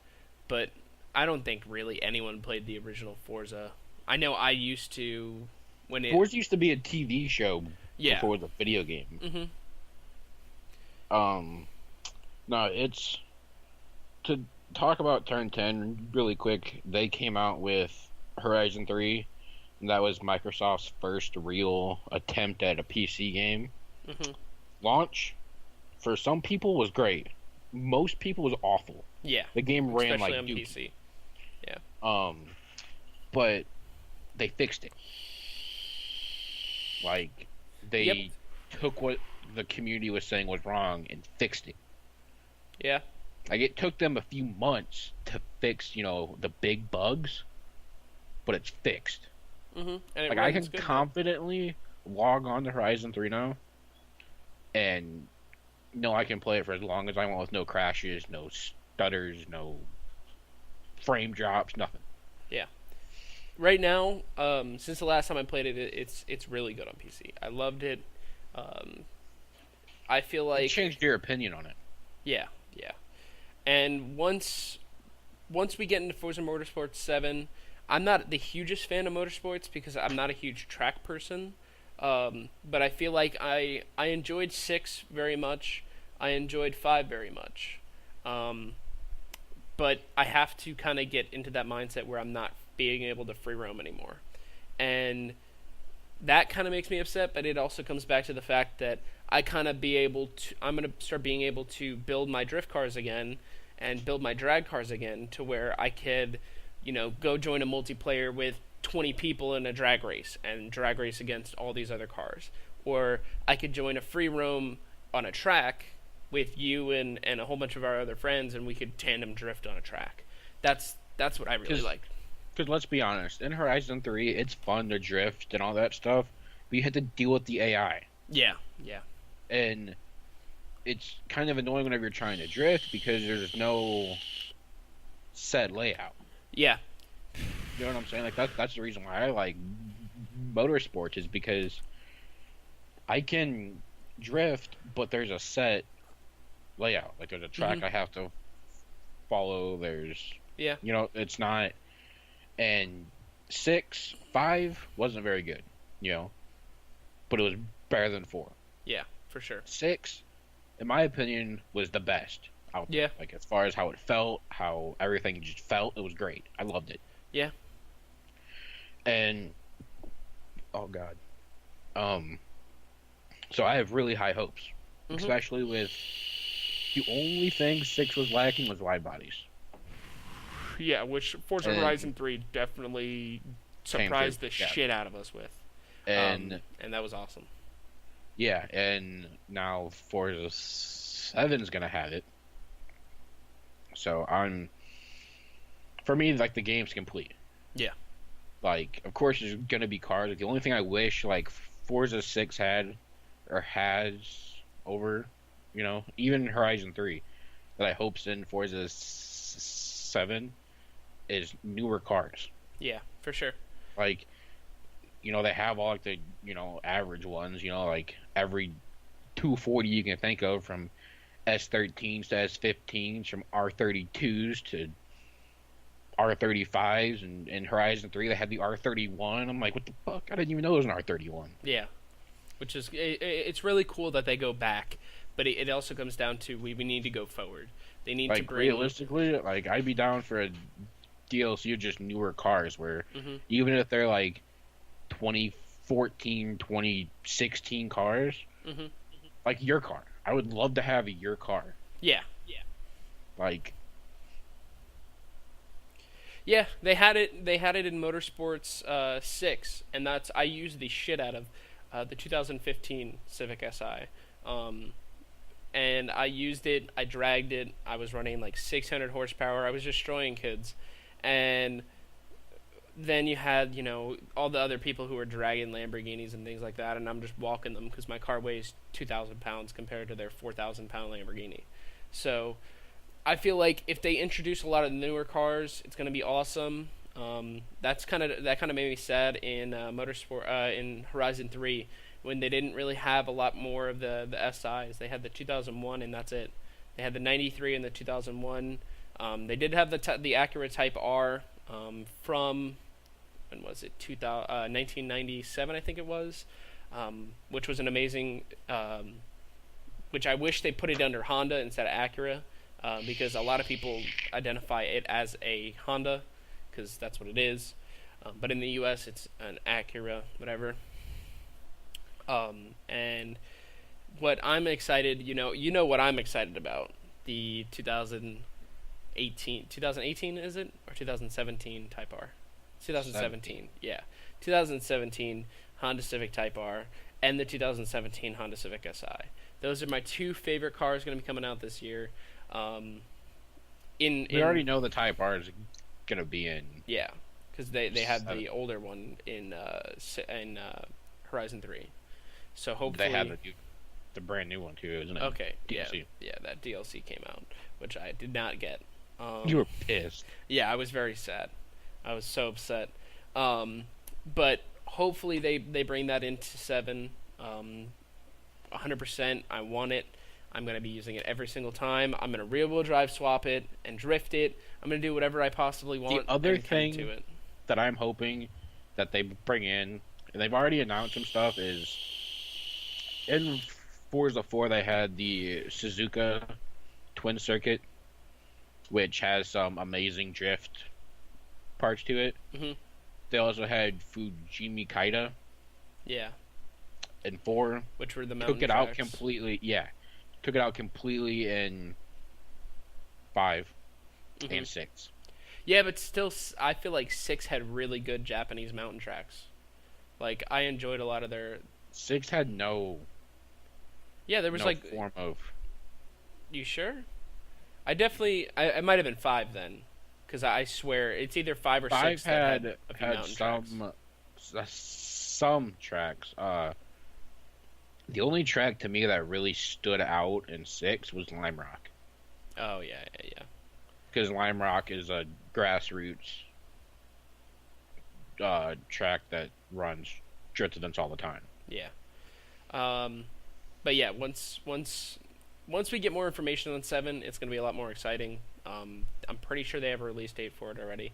Speaker 1: But I don't think really anyone played the original Forza. I know I used to when it.
Speaker 2: Forza used to be a TV show
Speaker 1: Yeah.
Speaker 2: before it was a video game.
Speaker 1: Mhm.
Speaker 2: No, it's to talk about Turn 10 really quick. They came out with Horizon 3, and that was Microsoft's first real attempt at a PC game.
Speaker 1: Mhm.
Speaker 2: Launch for some people was great. Most people was awful.
Speaker 1: Yeah.
Speaker 2: The game ran
Speaker 1: Especially
Speaker 2: like
Speaker 1: on
Speaker 2: Duke.
Speaker 1: PC. Yeah.
Speaker 2: But they fixed it. Like they
Speaker 1: Yep.
Speaker 2: took what the community was saying was wrong and fixed it.
Speaker 1: Yeah.
Speaker 2: Like it took them a few months to fix, the big bugs, but it's fixed.
Speaker 1: Mhm. And it
Speaker 2: Like I
Speaker 1: runs
Speaker 2: can
Speaker 1: good.
Speaker 2: confidently log on to Horizon 3 now and know I can play it for as long as I want with no crashes, no stutters, no frame drops, nothing.
Speaker 1: Right now, since the last time I played it, it's really good on PC. I loved it. I feel
Speaker 2: It
Speaker 1: like
Speaker 2: changed your opinion on it.
Speaker 1: yeah. And once we get into Forza Motorsport 7, I'm not the hugest fan of motorsports because I'm not a huge track person. But I feel like I enjoyed 6 very much. I enjoyed 5 very much. But I have to kind of get into that mindset where I'm not being able to free roam anymore. And that kind of makes me upset, but it also comes back to the fact that I'm going to start being able to build my drift cars again and build my drag cars again to where I could, go join a multiplayer with 20 people in a drag race and drag race against all these other cars. Or I could join a free roam on a track with you and a whole bunch of our other friends, and we could tandem drift on a track. That's what I really like.
Speaker 2: Because let's be honest, in Horizon 3, it's fun to drift and all that stuff, but you have to deal with the AI.
Speaker 1: Yeah.
Speaker 2: And it's kind of annoying whenever you're trying to drift because there's no set layout.
Speaker 1: Yeah.
Speaker 2: You know what I'm saying? Like that's the reason why I like motorsports is because I can drift, but there's a set layout. Like there's a track I have to follow. There's
Speaker 1: Yeah.
Speaker 2: It's not. And 5 wasn't very good, but it was better than 4.
Speaker 1: Yeah, for sure.
Speaker 2: 6, in my opinion, was the best out there.
Speaker 1: Yeah.
Speaker 2: Like as far as how it felt, how everything just felt, it was great. I loved it.
Speaker 1: Yeah.
Speaker 2: And oh god, so I have really high hopes, especially with the only thing 6 was lacking was wide bodies.
Speaker 1: Yeah, which Forza Horizon 3 definitely surprised the shit out of us with.
Speaker 2: And
Speaker 1: that was awesome.
Speaker 2: Yeah, and now Forza 7 is gonna have it. So for me, like the game's complete.
Speaker 1: Yeah.
Speaker 2: Like, of course, there's gonna be cars. Like, the only thing I wish like Forza 6 had or has over, even Horizon 3, that I hope's in Forza 7 is newer cars.
Speaker 1: Yeah, for sure.
Speaker 2: Like, they have all like the average ones. Like every 240 you can think of, from S13s to S15s, from R32s to R35s, and in Horizon 3 they had the R31. I'm like, what the fuck? I didn't even know it was an R31.
Speaker 1: Yeah, which is it's really cool that they go back, but it also comes down to we need to go forward. They need to
Speaker 2: Like
Speaker 1: bring.
Speaker 2: realistically, like I'd be down for a DLC of just newer cars where
Speaker 1: Hmm.
Speaker 2: even if they're like 2014, 2016 cars,
Speaker 1: Hmm.
Speaker 2: like your car. I would love to have your car.
Speaker 1: Yeah,
Speaker 2: Like,
Speaker 1: yeah. They had it. They had it in Motorsports 6, and that's I used the shit out of the 2015 Civic Si. Um, and I used it. I dragged it. I was running like 600 horsepower. I was destroying kids, and then you had all the other people who were dragging Lamborghinis and things like that, and I'm just walking them because my car weighs 2,000 pounds compared to their 4,000 pound Lamborghini. So I feel like if they introduce a lot of newer cars, it's going to be awesome. That kind of made me sad in Motorsport in Horizon 3 when they didn't really have a lot more of the SIs. They had the 2001 and that's it. They had the 93 and the 2001. They did have the Acura Type R from when was it 1997 I think it was, which was an amazing. Which I wish they put it under Honda instead of Acura, because a lot of people identify it as a Honda because that's what it is. But in the U.S., it's an Acura, whatever. And what I'm excited, what I'm excited about the 2018 is it or 2017 Type R? 2017, yeah, 2017 Honda Civic Type R and the 2017 Honda Civic Si. Those are my two favorite cars going to be coming out this year.
Speaker 2: we already know the Type R is gonna be in.
Speaker 1: Yeah, because they had the older one in Horizon 3. So hopefully
Speaker 2: They have the brand new one too, isn't it?
Speaker 1: okay,
Speaker 2: DLC.
Speaker 1: yeah, that DLC came out, which I did not get.
Speaker 2: You were pissed.
Speaker 1: Yeah, I was very sad. I was so upset. But hopefully they bring that into 7. 100%. I want it. I'm going to be using it every single time. I'm going to rear-wheel drive swap it and drift it. I'm going to do whatever I possibly want.
Speaker 2: The other
Speaker 1: and come
Speaker 2: thing
Speaker 1: to it.
Speaker 2: that I'm hoping that they bring in, and they've already announced some stuff, is in Forza 4 they had the Suzuka Twin Circuit, which has some amazing drift parts to it.
Speaker 1: Hmm.
Speaker 2: They also had Fujimi Kaida
Speaker 1: Yeah,
Speaker 2: in 4.
Speaker 1: which were the mountain
Speaker 2: Took it
Speaker 1: tracks.
Speaker 2: out completely. Yeah, took it out completely in 5
Speaker 1: Mhm.
Speaker 2: and 6.
Speaker 1: Yeah, but still, I feel like 6 had really good Japanese mountain tracks. Like, I enjoyed a lot of their...
Speaker 2: 6 had
Speaker 1: Yeah, there was
Speaker 2: no
Speaker 1: like...
Speaker 2: form of.
Speaker 1: You sure? I definitely... It might have been 5 then. Because I swear, it's either 5 or
Speaker 2: 5
Speaker 1: 6 that
Speaker 2: had
Speaker 1: a few
Speaker 2: had
Speaker 1: mountain tracks.
Speaker 2: some tracks. The only track to me that really stood out in 6 was Lime Rock,
Speaker 1: Oh, yeah, yeah, yeah.
Speaker 2: because Lime Rock is a grassroots track that runs drift events all the time.
Speaker 1: Yeah. But yeah, once we get more information on 7, it's going to be a lot more exciting. I'm pretty sure they have a release date for it already.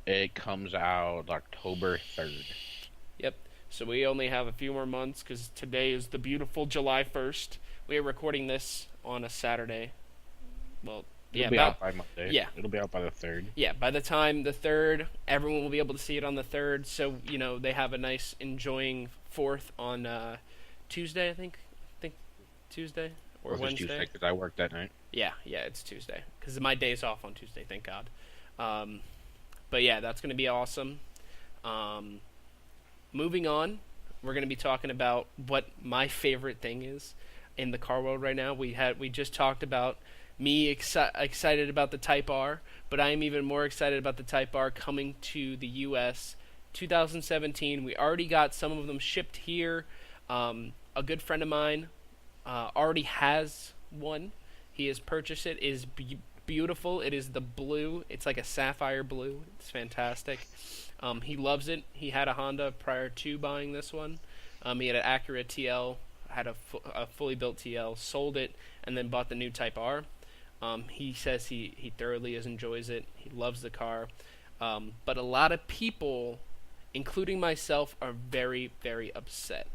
Speaker 2: It comes out October 3rd.
Speaker 1: Yep. So we only have a few more months because today is the beautiful July 1st. We are recording this on a Saturday. Well,
Speaker 2: It'll
Speaker 1: yeah,
Speaker 2: be out by Monday.
Speaker 1: yeah.
Speaker 2: It'll be out by the 3rd.
Speaker 1: Yeah, by the time the 3rd, everyone will be able to see it on the 3rd. So, they have a nice enjoying 4th on Tuesday, I think. Tuesday or
Speaker 2: Or
Speaker 1: Wednesday.
Speaker 2: Tuesday, because I worked that night.
Speaker 1: Yeah, it's Tuesday because my day's off on Tuesday, thank God. But yeah, that's going to be awesome. Moving on, we're going to be talking about what my favorite thing is in the car world right now. We just talked about me excited about the Type R, but I am even more excited about the Type R coming to the U.S. 2017. We already got some of them shipped here. A good friend of mine already has one. He has purchased it. It is beautiful. It is the blue. It's like a sapphire blue. It's fantastic. He loves it. He had a Honda prior to buying this one. He had an Acura TL, had a fully built TL, sold it, and then bought the new Type R. He says he thoroughly enjoys it. He loves the car. But a lot of people, including myself, are very, very upset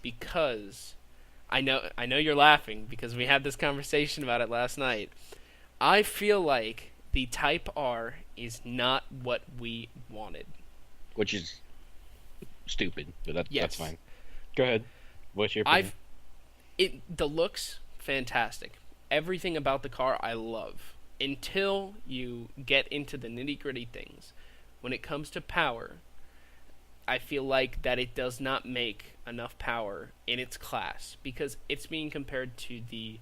Speaker 1: because I know you're laughing because we had this conversation about it last night. I feel like the Type R is not what we wanted.
Speaker 2: which is stupid, but that's
Speaker 1: Yes.
Speaker 2: fine. Go ahead. What's your opinion?
Speaker 1: I've the looks fantastic. Everything about the car I love until you get into the nitty-gritty things. When it comes to power, I feel like that it does not make enough power in its class because it's being compared to the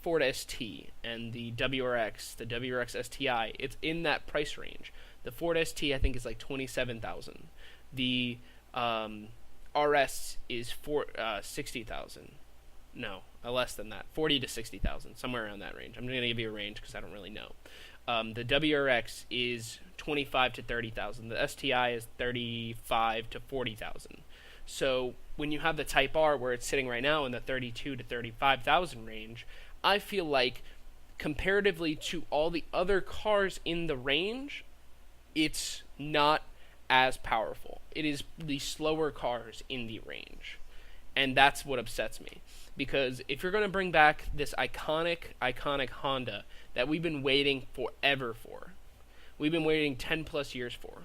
Speaker 1: Ford ST and the WRX, the WRX STI. It's in that price range. The Ford ST I think is like 27,000. The RS is 60,000. No, less than that, 40 to 60,000, somewhere around that range. I'm going to give you a range because I don't really know. The WRX is 25 to 30,000. The STI is 35 to 40,000. So when you have the Type R, where it's sitting right now in the 32 to 35,000 range, I feel like comparatively to all the other cars in the range, it's not as powerful. It is the slower cars in the range. And that's what upsets me. Because if you're going to bring back this iconic Honda that we've been waiting forever for, we've been waiting 10 plus years for,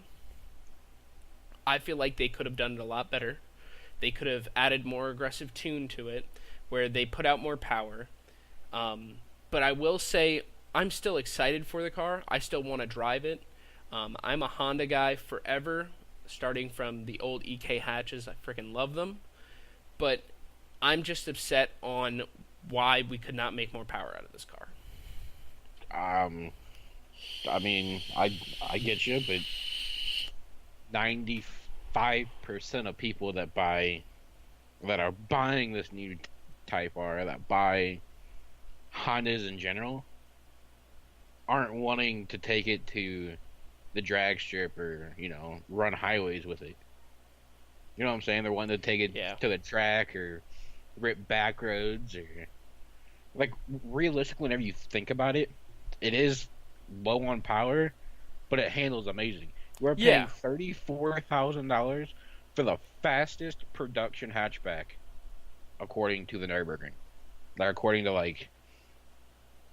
Speaker 1: I feel like they could have done it a lot better. They could have added more aggressive tune to it, where they put out more power. But I will say, I'm still excited for the car. I still want to drive it. I'm a Honda guy forever, starting from the old EK hatches. I freaking love them. But I'm just upset on why we could not make more power out of this car.
Speaker 2: I mean, I get you, but 95% of people that are buying this new Type R, that buy Hondas in general, aren't wanting to take it to the drag strip or, run highways with it. You know what I'm saying? They're wanting to take it to the track or rip back roads or like realistically, whenever you think about it, it is low on power, but it handles amazing. We're paying $34,000 for the fastest production hatchback, according to the Nürburgring. Like according to like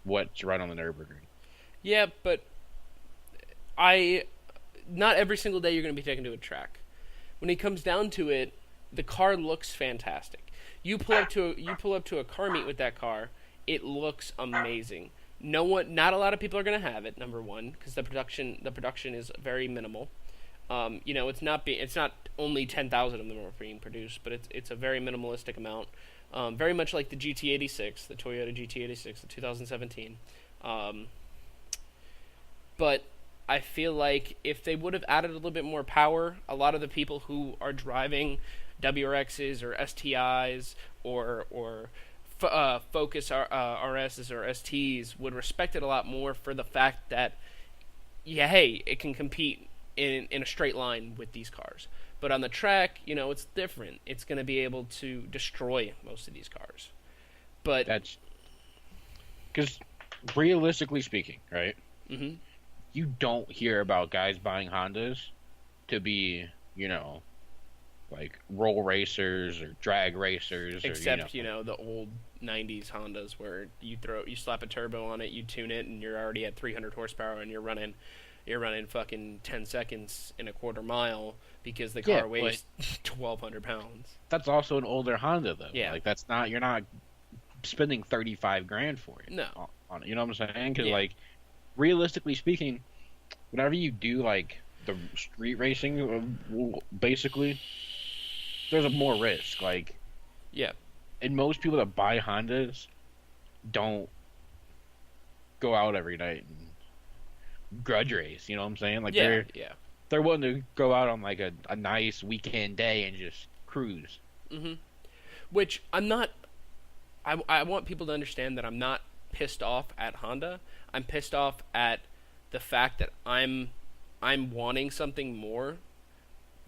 Speaker 2: what's run on the Nürburgring.
Speaker 1: Yeah, but not every single day you're going to be taken to a track. When it comes down to it, the car looks fantastic. You pull up to a car meet with that car, it looks amazing. Not a lot of people are going to have it. Number one, because the production is very minimal. It's not only 10,000 of them are being produced, but it's a very minimalistic amount. Very much like the GT86, the Toyota GT86, the 2017. But I feel like if they would have added a little bit more power, a lot of the people who are driving WRXs or STIs or Focus RSs or STs would respect it a lot more for the fact that, hey, it can compete in a straight line with these cars. But on the track, it's different. It's going to be able to destroy most of these cars. But
Speaker 2: that's because realistically speaking, right?
Speaker 1: Mm-hmm.
Speaker 2: You don't hear about guys buying Hondas to be, like roll racers or drag racers.
Speaker 1: Except, the old 90s Hondas where you slap a turbo on it, you tune it, and you're already at 300 horsepower and you're running fucking 10 seconds in a quarter mile because the car weighs 1,200 pounds.
Speaker 2: That's also an older Honda, though.
Speaker 1: Yeah.
Speaker 2: Like, you're not spending 35 grand for it.
Speaker 1: No.
Speaker 2: On it. You know what I'm saying? Because, realistically speaking, whenever you do, the street racing, basically, there's more risk. And most people that buy Hondas don't go out every night and grudge race. You know what I'm saying? They're willing to go out on, a nice weekend day and just cruise.
Speaker 1: Mm-hmm. Which I'm not... I want people to understand that I'm not pissed off at Honda. I'm pissed off at the fact that I'm wanting something more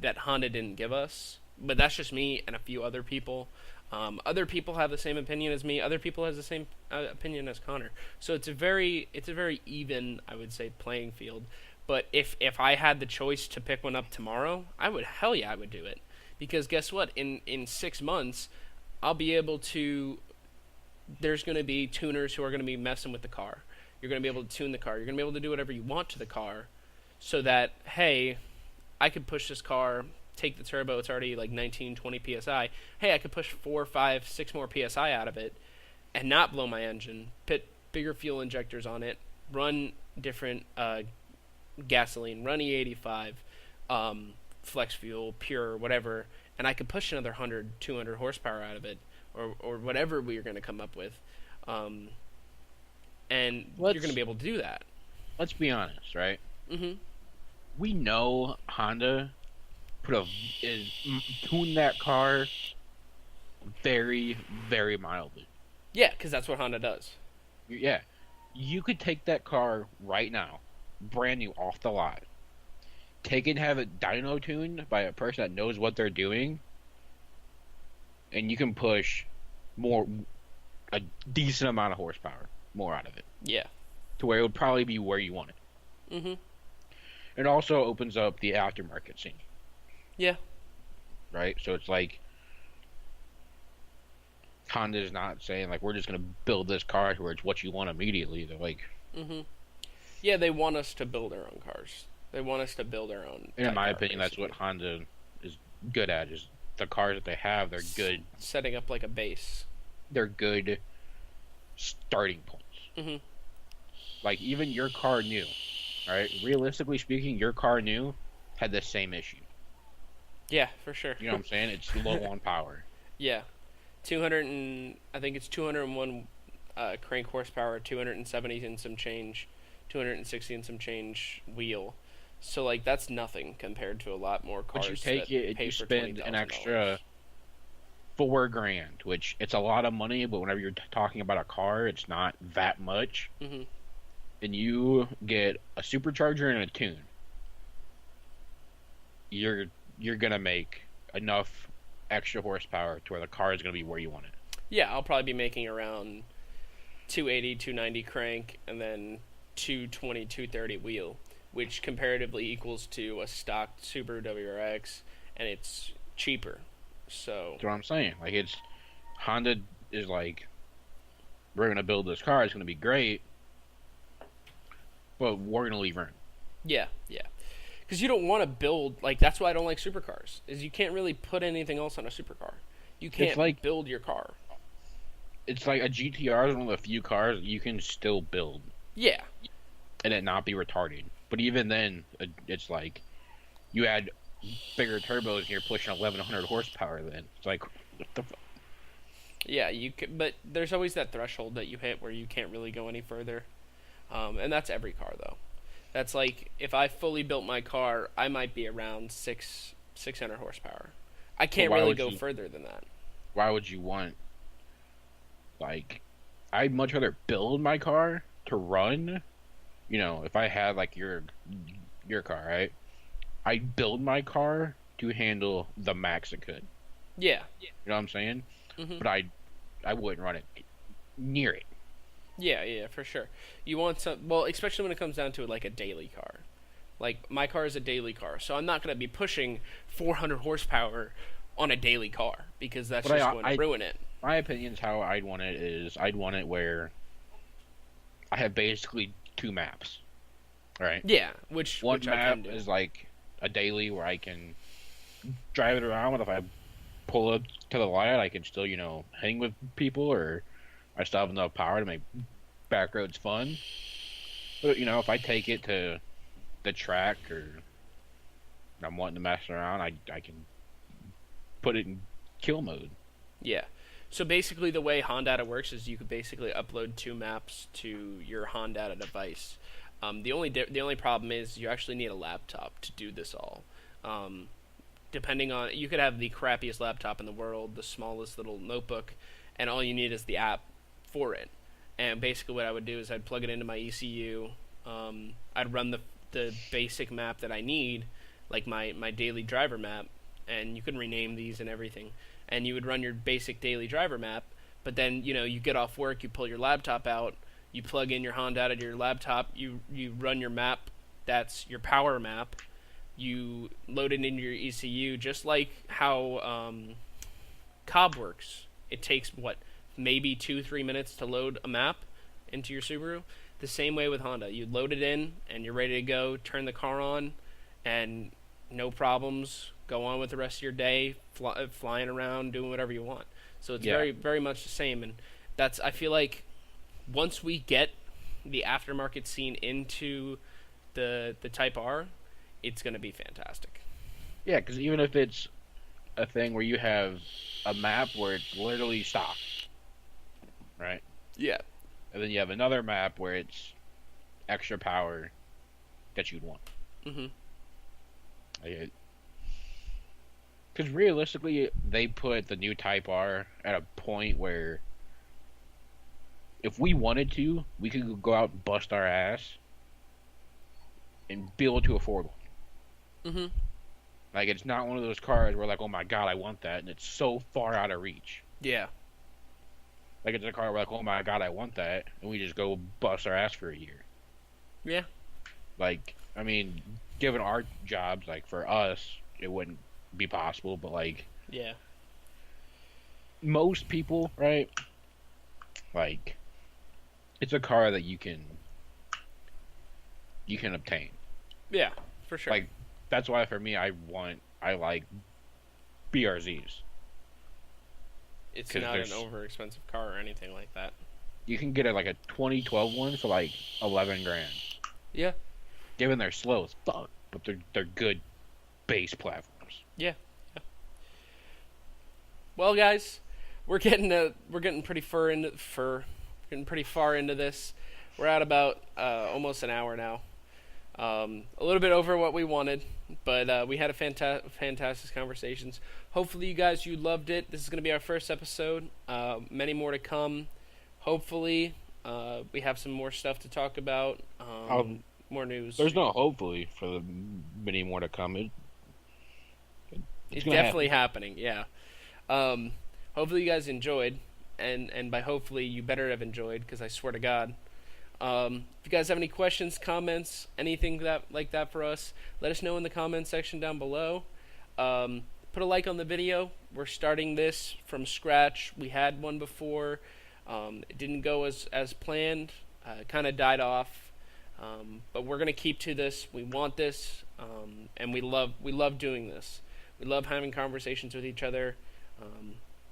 Speaker 1: that Honda didn't give us, but that's just me and a few other people. Other people have the same opinion as me. Other people has the same opinion as Connor. So it's a very even, I would say, playing field. But if I had the choice to pick one up tomorrow, I would hell yeah I would do it, because guess what? In 6 months, I'll be able to. There's going to be tuners who are going to be messing with the car. You're going to be able to tune the car. You're going to be able to do whatever you want to the car, so that hey, I could push this car, take the turbo, it's already like 19, 20 psi. Hey, I could push 4, 5, 6 more psi out of it, and not blow my engine. Put bigger fuel injectors on it. Run different gasoline. Run E85, flex fuel, pure, whatever, and I could push another 100, 200 horsepower out of it, or whatever we are going to come up with. And you're going to be able to do that.
Speaker 2: Let's be honest, right?
Speaker 1: Mm-hmm.
Speaker 2: We know Honda tuned that car very, very mildly.
Speaker 1: Yeah, because that's what Honda does.
Speaker 2: Yeah, you could take that car right now, brand new off the lot, take it and have it dyno tuned by a person that knows what they're doing, and you can push a decent amount of horsepower more out of it.
Speaker 1: Yeah.
Speaker 2: To where it would probably be where you want it.
Speaker 1: Mm-hmm.
Speaker 2: It also opens up the aftermarket scene.
Speaker 1: Yeah.
Speaker 2: Right? So it's like Honda's not saying like we're just gonna build this car to where it's what you want immediately. They're like,
Speaker 1: mm-hmm. Yeah, they want us to build our own cars. They want us to build our own.
Speaker 2: In my
Speaker 1: car,
Speaker 2: opinion,
Speaker 1: basically.
Speaker 2: that's what Honda is good at. Is the cars that they have, they're good.
Speaker 1: Setting up like a base.
Speaker 2: They're good starting points.
Speaker 1: Mm-hmm.
Speaker 2: Like even your car new, right? Realistically speaking, your car new had the same issue.
Speaker 1: Yeah, for sure.
Speaker 2: You know what I'm saying? It's low on power.
Speaker 1: Yeah, I think it's 201 crank horsepower, 270 and some change, 260 and some change wheel. So like that's nothing compared to a lot more cars.
Speaker 2: But you take it and you spend an extra $4,000, which it's a lot of money, but whenever you're talking about a car, it's not that much.
Speaker 1: Mm-hmm.
Speaker 2: And you get a supercharger and a tune. You're gonna make enough extra horsepower to where the car is gonna be where you want it.
Speaker 1: Yeah, I'll probably be making around 280, 290 crank, and then 220, 230 wheel, which comparatively equals to a stock Subaru WRX, and it's cheaper. So
Speaker 2: That's what I'm saying. Like it's Honda is like, we're gonna build this car. It's gonna be great, but we're gonna leave room.
Speaker 1: yeah, because you don't want to build like that's why I don't like supercars. Is you can't really put anything else on a supercar. You can't
Speaker 2: like
Speaker 1: build your car.
Speaker 2: It's like a GTR is one of the few cars you can still build.
Speaker 1: Yeah.
Speaker 2: And it not be retarded. But even then, it's like you add bigger turbos and you're pushing 1,100 horsepower. Then it's like, what the fuck?
Speaker 1: Yeah, but there's always that threshold that you hit where you can't really go any further, and that's every car though. That's like if I fully built my car, I might be around 600 horsepower. I can't really go further than that.
Speaker 2: Why would you want? Like, I'd much rather build my car to run. You know, if I had like your car, right? I'd build my car to handle the max it could.
Speaker 1: Yeah.
Speaker 2: You know what I'm saying?
Speaker 1: Mm-hmm.
Speaker 2: But I wouldn't run it near it.
Speaker 1: Yeah, for sure. You want some, well, especially when it comes down to it, like a daily car. Like my car is a daily car, so I'm not going to be pushing 400 horsepower on a daily car because that's just going to ruin it.
Speaker 2: My opinion is how I'd want it is I'd want it where I have basically 2 maps, right?
Speaker 1: Yeah, which
Speaker 2: one
Speaker 1: which
Speaker 2: map is like a daily where I can drive it around, but if I pull up to the light, I can still, you know, hang with people, or I still have enough power to make back roads fun. But, you know, if I take it to the track or I'm wanting to mess around, I can put it in kill mode.
Speaker 1: Yeah. So basically the way Hondata works is you could basically upload 2 maps to your Hondata device. The only problem is you actually need a laptop to do this all. Depending on, you could have the crappiest laptop in the world, the smallest little notebook, and all you need is the app for it. And basically what I would do is I'd plug it into my ECU. I'd run the basic map that I need, like my daily driver map, and you can rename these and everything, and you would run your basic daily driver map. But then you get off work, you pull your laptop out, you plug in your Honda out of your laptop, you run your map. That's your power map. You load it into your ECU, just like how Cobb works. It takes what, maybe 2-3 minutes to load a map into your Subaru. The same way with Honda. You load it in and you're ready to go. Turn the car on, and no problems. Go on with the rest of your day, flying around, doing whatever you want. So it's
Speaker 2: Yeah.
Speaker 1: very, very much the same. And that's, I feel like, once we get the aftermarket scene into the Type R, it's going to be fantastic.
Speaker 2: Yeah, because even if it's a thing where you have a map where it's literally stock, right?
Speaker 1: Yeah.
Speaker 2: And then you have another map where it's extra power that you'd want.
Speaker 1: Mhm.
Speaker 2: Because realistically, they put the new Type R at a point where if we wanted to, we could go out and bust our ass and be able to afford one.
Speaker 1: Mhm.
Speaker 2: Like, it's not one of those cars where, like, oh my god, I want that, and it's so far out of reach.
Speaker 1: Yeah.
Speaker 2: Like, it's a car where, like, oh my god, I want that, and we just go bust our ass for a year.
Speaker 1: Yeah.
Speaker 2: Like, I mean, given our jobs, like, for us, it wouldn't be possible, but, like,
Speaker 1: Yeah.
Speaker 2: most people, right? Like, it's a car that you can obtain.
Speaker 1: Yeah. For sure.
Speaker 2: Like, that's why for me, I like BRZs.
Speaker 1: It's
Speaker 2: 'Cause
Speaker 1: not an
Speaker 2: there's-
Speaker 1: over expensive car or anything like that.
Speaker 2: You can get like a 2012 one for like 11 grand.
Speaker 1: Yeah.
Speaker 2: Given they're slow as fuck, but they're good base platforms.
Speaker 1: Yeah. Well, guys, we're getting pretty far into this. We're at about almost an hour now. A little bit over what we wanted, but we had a fantastic conversations. Hopefully, you loved it. This is going to be our first episode. Many more to come. Hopefully, we have some more stuff to talk about. More news.
Speaker 2: There's no hopefully for the many more to come.
Speaker 1: It's definitely happening. Yeah. Hopefully, you guys enjoyed, and by hopefully, you better have enjoyed, because I swear to God. If you guys have any questions, comments, anything like that for us, let us know in the comments section down below. Put a like on the video. We're starting this from scratch. We had one before. It didn't go as planned. It kind of died off. But we're gonna keep to this. We want this, and we love doing this. We love having conversations with each other.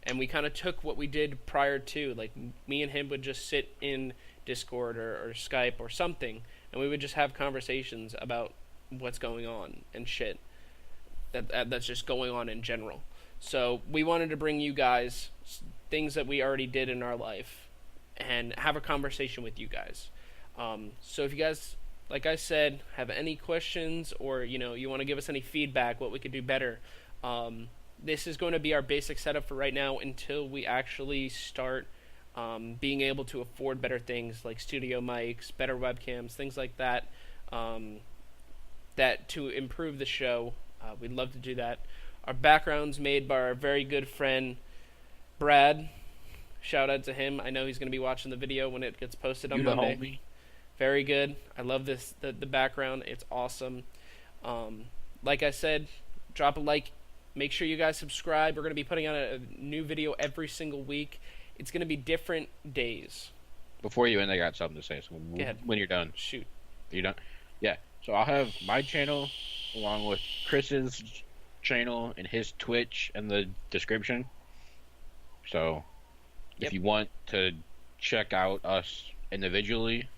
Speaker 1: And we kind of took what we did prior to, like, me and him would just sit in Discord or Skype or something, and we would just have conversations about what's going on and shit that's just going on in general. So we wanted to bring you guys things that we already did in our life and have a conversation with you guys. So if you guys, like I said, have any questions, or you want to give us any feedback, what we could do better, this is going to be our basic setup for right now until we actually start being able to afford better things like studio mics, better webcams, things like that, that to improve the show. We'd love to do that. Our background's made by our very good friend Brad. Shout out to him. I know he's going to be watching the video when it gets posted on Monday.
Speaker 2: Homie.
Speaker 1: Very good. I love the background. It's awesome. Like I said, drop a like. Make sure you guys subscribe. We're going to be putting out a new video every single week. It's going to be different days.
Speaker 2: Before you end, I got something to say. So
Speaker 1: Go ahead.
Speaker 2: when you're done,
Speaker 1: Shoot.
Speaker 2: you done? Yeah. So I'll have my channel along with Chris's channel and his Twitch in the description. So
Speaker 1: Yep.
Speaker 2: if you want to check out us individually,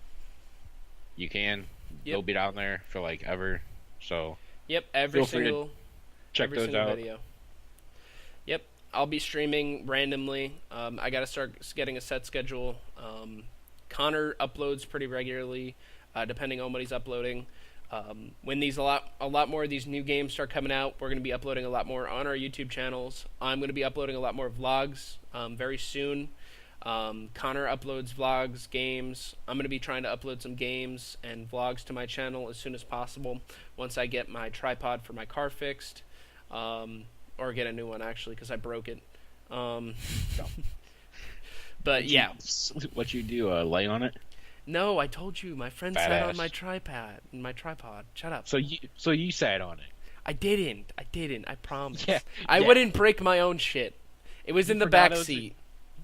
Speaker 2: you can.
Speaker 1: Yep.
Speaker 2: They'll be down there for like ever. So
Speaker 1: Yep, every
Speaker 2: Feel free to
Speaker 1: single
Speaker 2: check
Speaker 1: every
Speaker 2: those
Speaker 1: single
Speaker 2: out.
Speaker 1: video. Yep, I'll be streaming randomly. I got to start getting a set schedule. Connor uploads pretty regularly, depending on what he's uploading. When a lot more of these new games start coming out, we're going to be uploading a lot more on our YouTube channels. I'm going to be uploading a lot more vlogs very soon. Connor uploads vlogs, games. I'm going to be trying to upload some games and vlogs to my channel as soon as possible once I get my tripod for my car fixed. or get a new one actually because I broke it. Um,
Speaker 2: No.
Speaker 1: but yeah,
Speaker 2: What you do? Lay on it?
Speaker 1: no, I told you my friend
Speaker 2: Fat
Speaker 1: sat on
Speaker 2: ass.
Speaker 1: my tripod. Shut up.
Speaker 2: So you sat on it.
Speaker 1: I didn't. I promise.
Speaker 2: Yeah.
Speaker 1: I
Speaker 2: Yeah.
Speaker 1: wouldn't break my own shit. It was
Speaker 2: You
Speaker 1: in the
Speaker 2: forgot
Speaker 1: back
Speaker 2: it was-
Speaker 1: seat.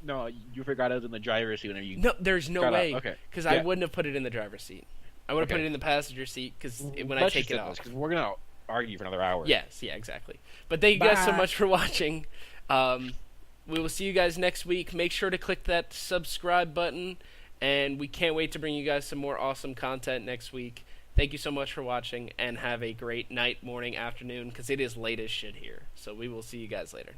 Speaker 2: No, you forgot it was in the driver's seat whenever you
Speaker 1: No, there's no
Speaker 2: got out.
Speaker 1: way.
Speaker 2: Okay.
Speaker 1: Because I
Speaker 2: Yeah.
Speaker 1: wouldn't have put it in the driver's seat. I would have put
Speaker 2: Okay.
Speaker 1: it in the passenger seat because when I
Speaker 2: Let's
Speaker 1: take
Speaker 2: just
Speaker 1: it
Speaker 2: end this,
Speaker 1: off.
Speaker 2: 'cause we're gonna argue for another hour.
Speaker 1: Yes, yeah, exactly. But thank you guys so
Speaker 2: Bye.
Speaker 1: much for watching. We will see you guys next week. Make sure to click that subscribe button, and we can't wait to bring you guys some more awesome content next week. Thank you so much for watching, and have a great night, morning, afternoon, because it is late as shit here. So we will see you guys later.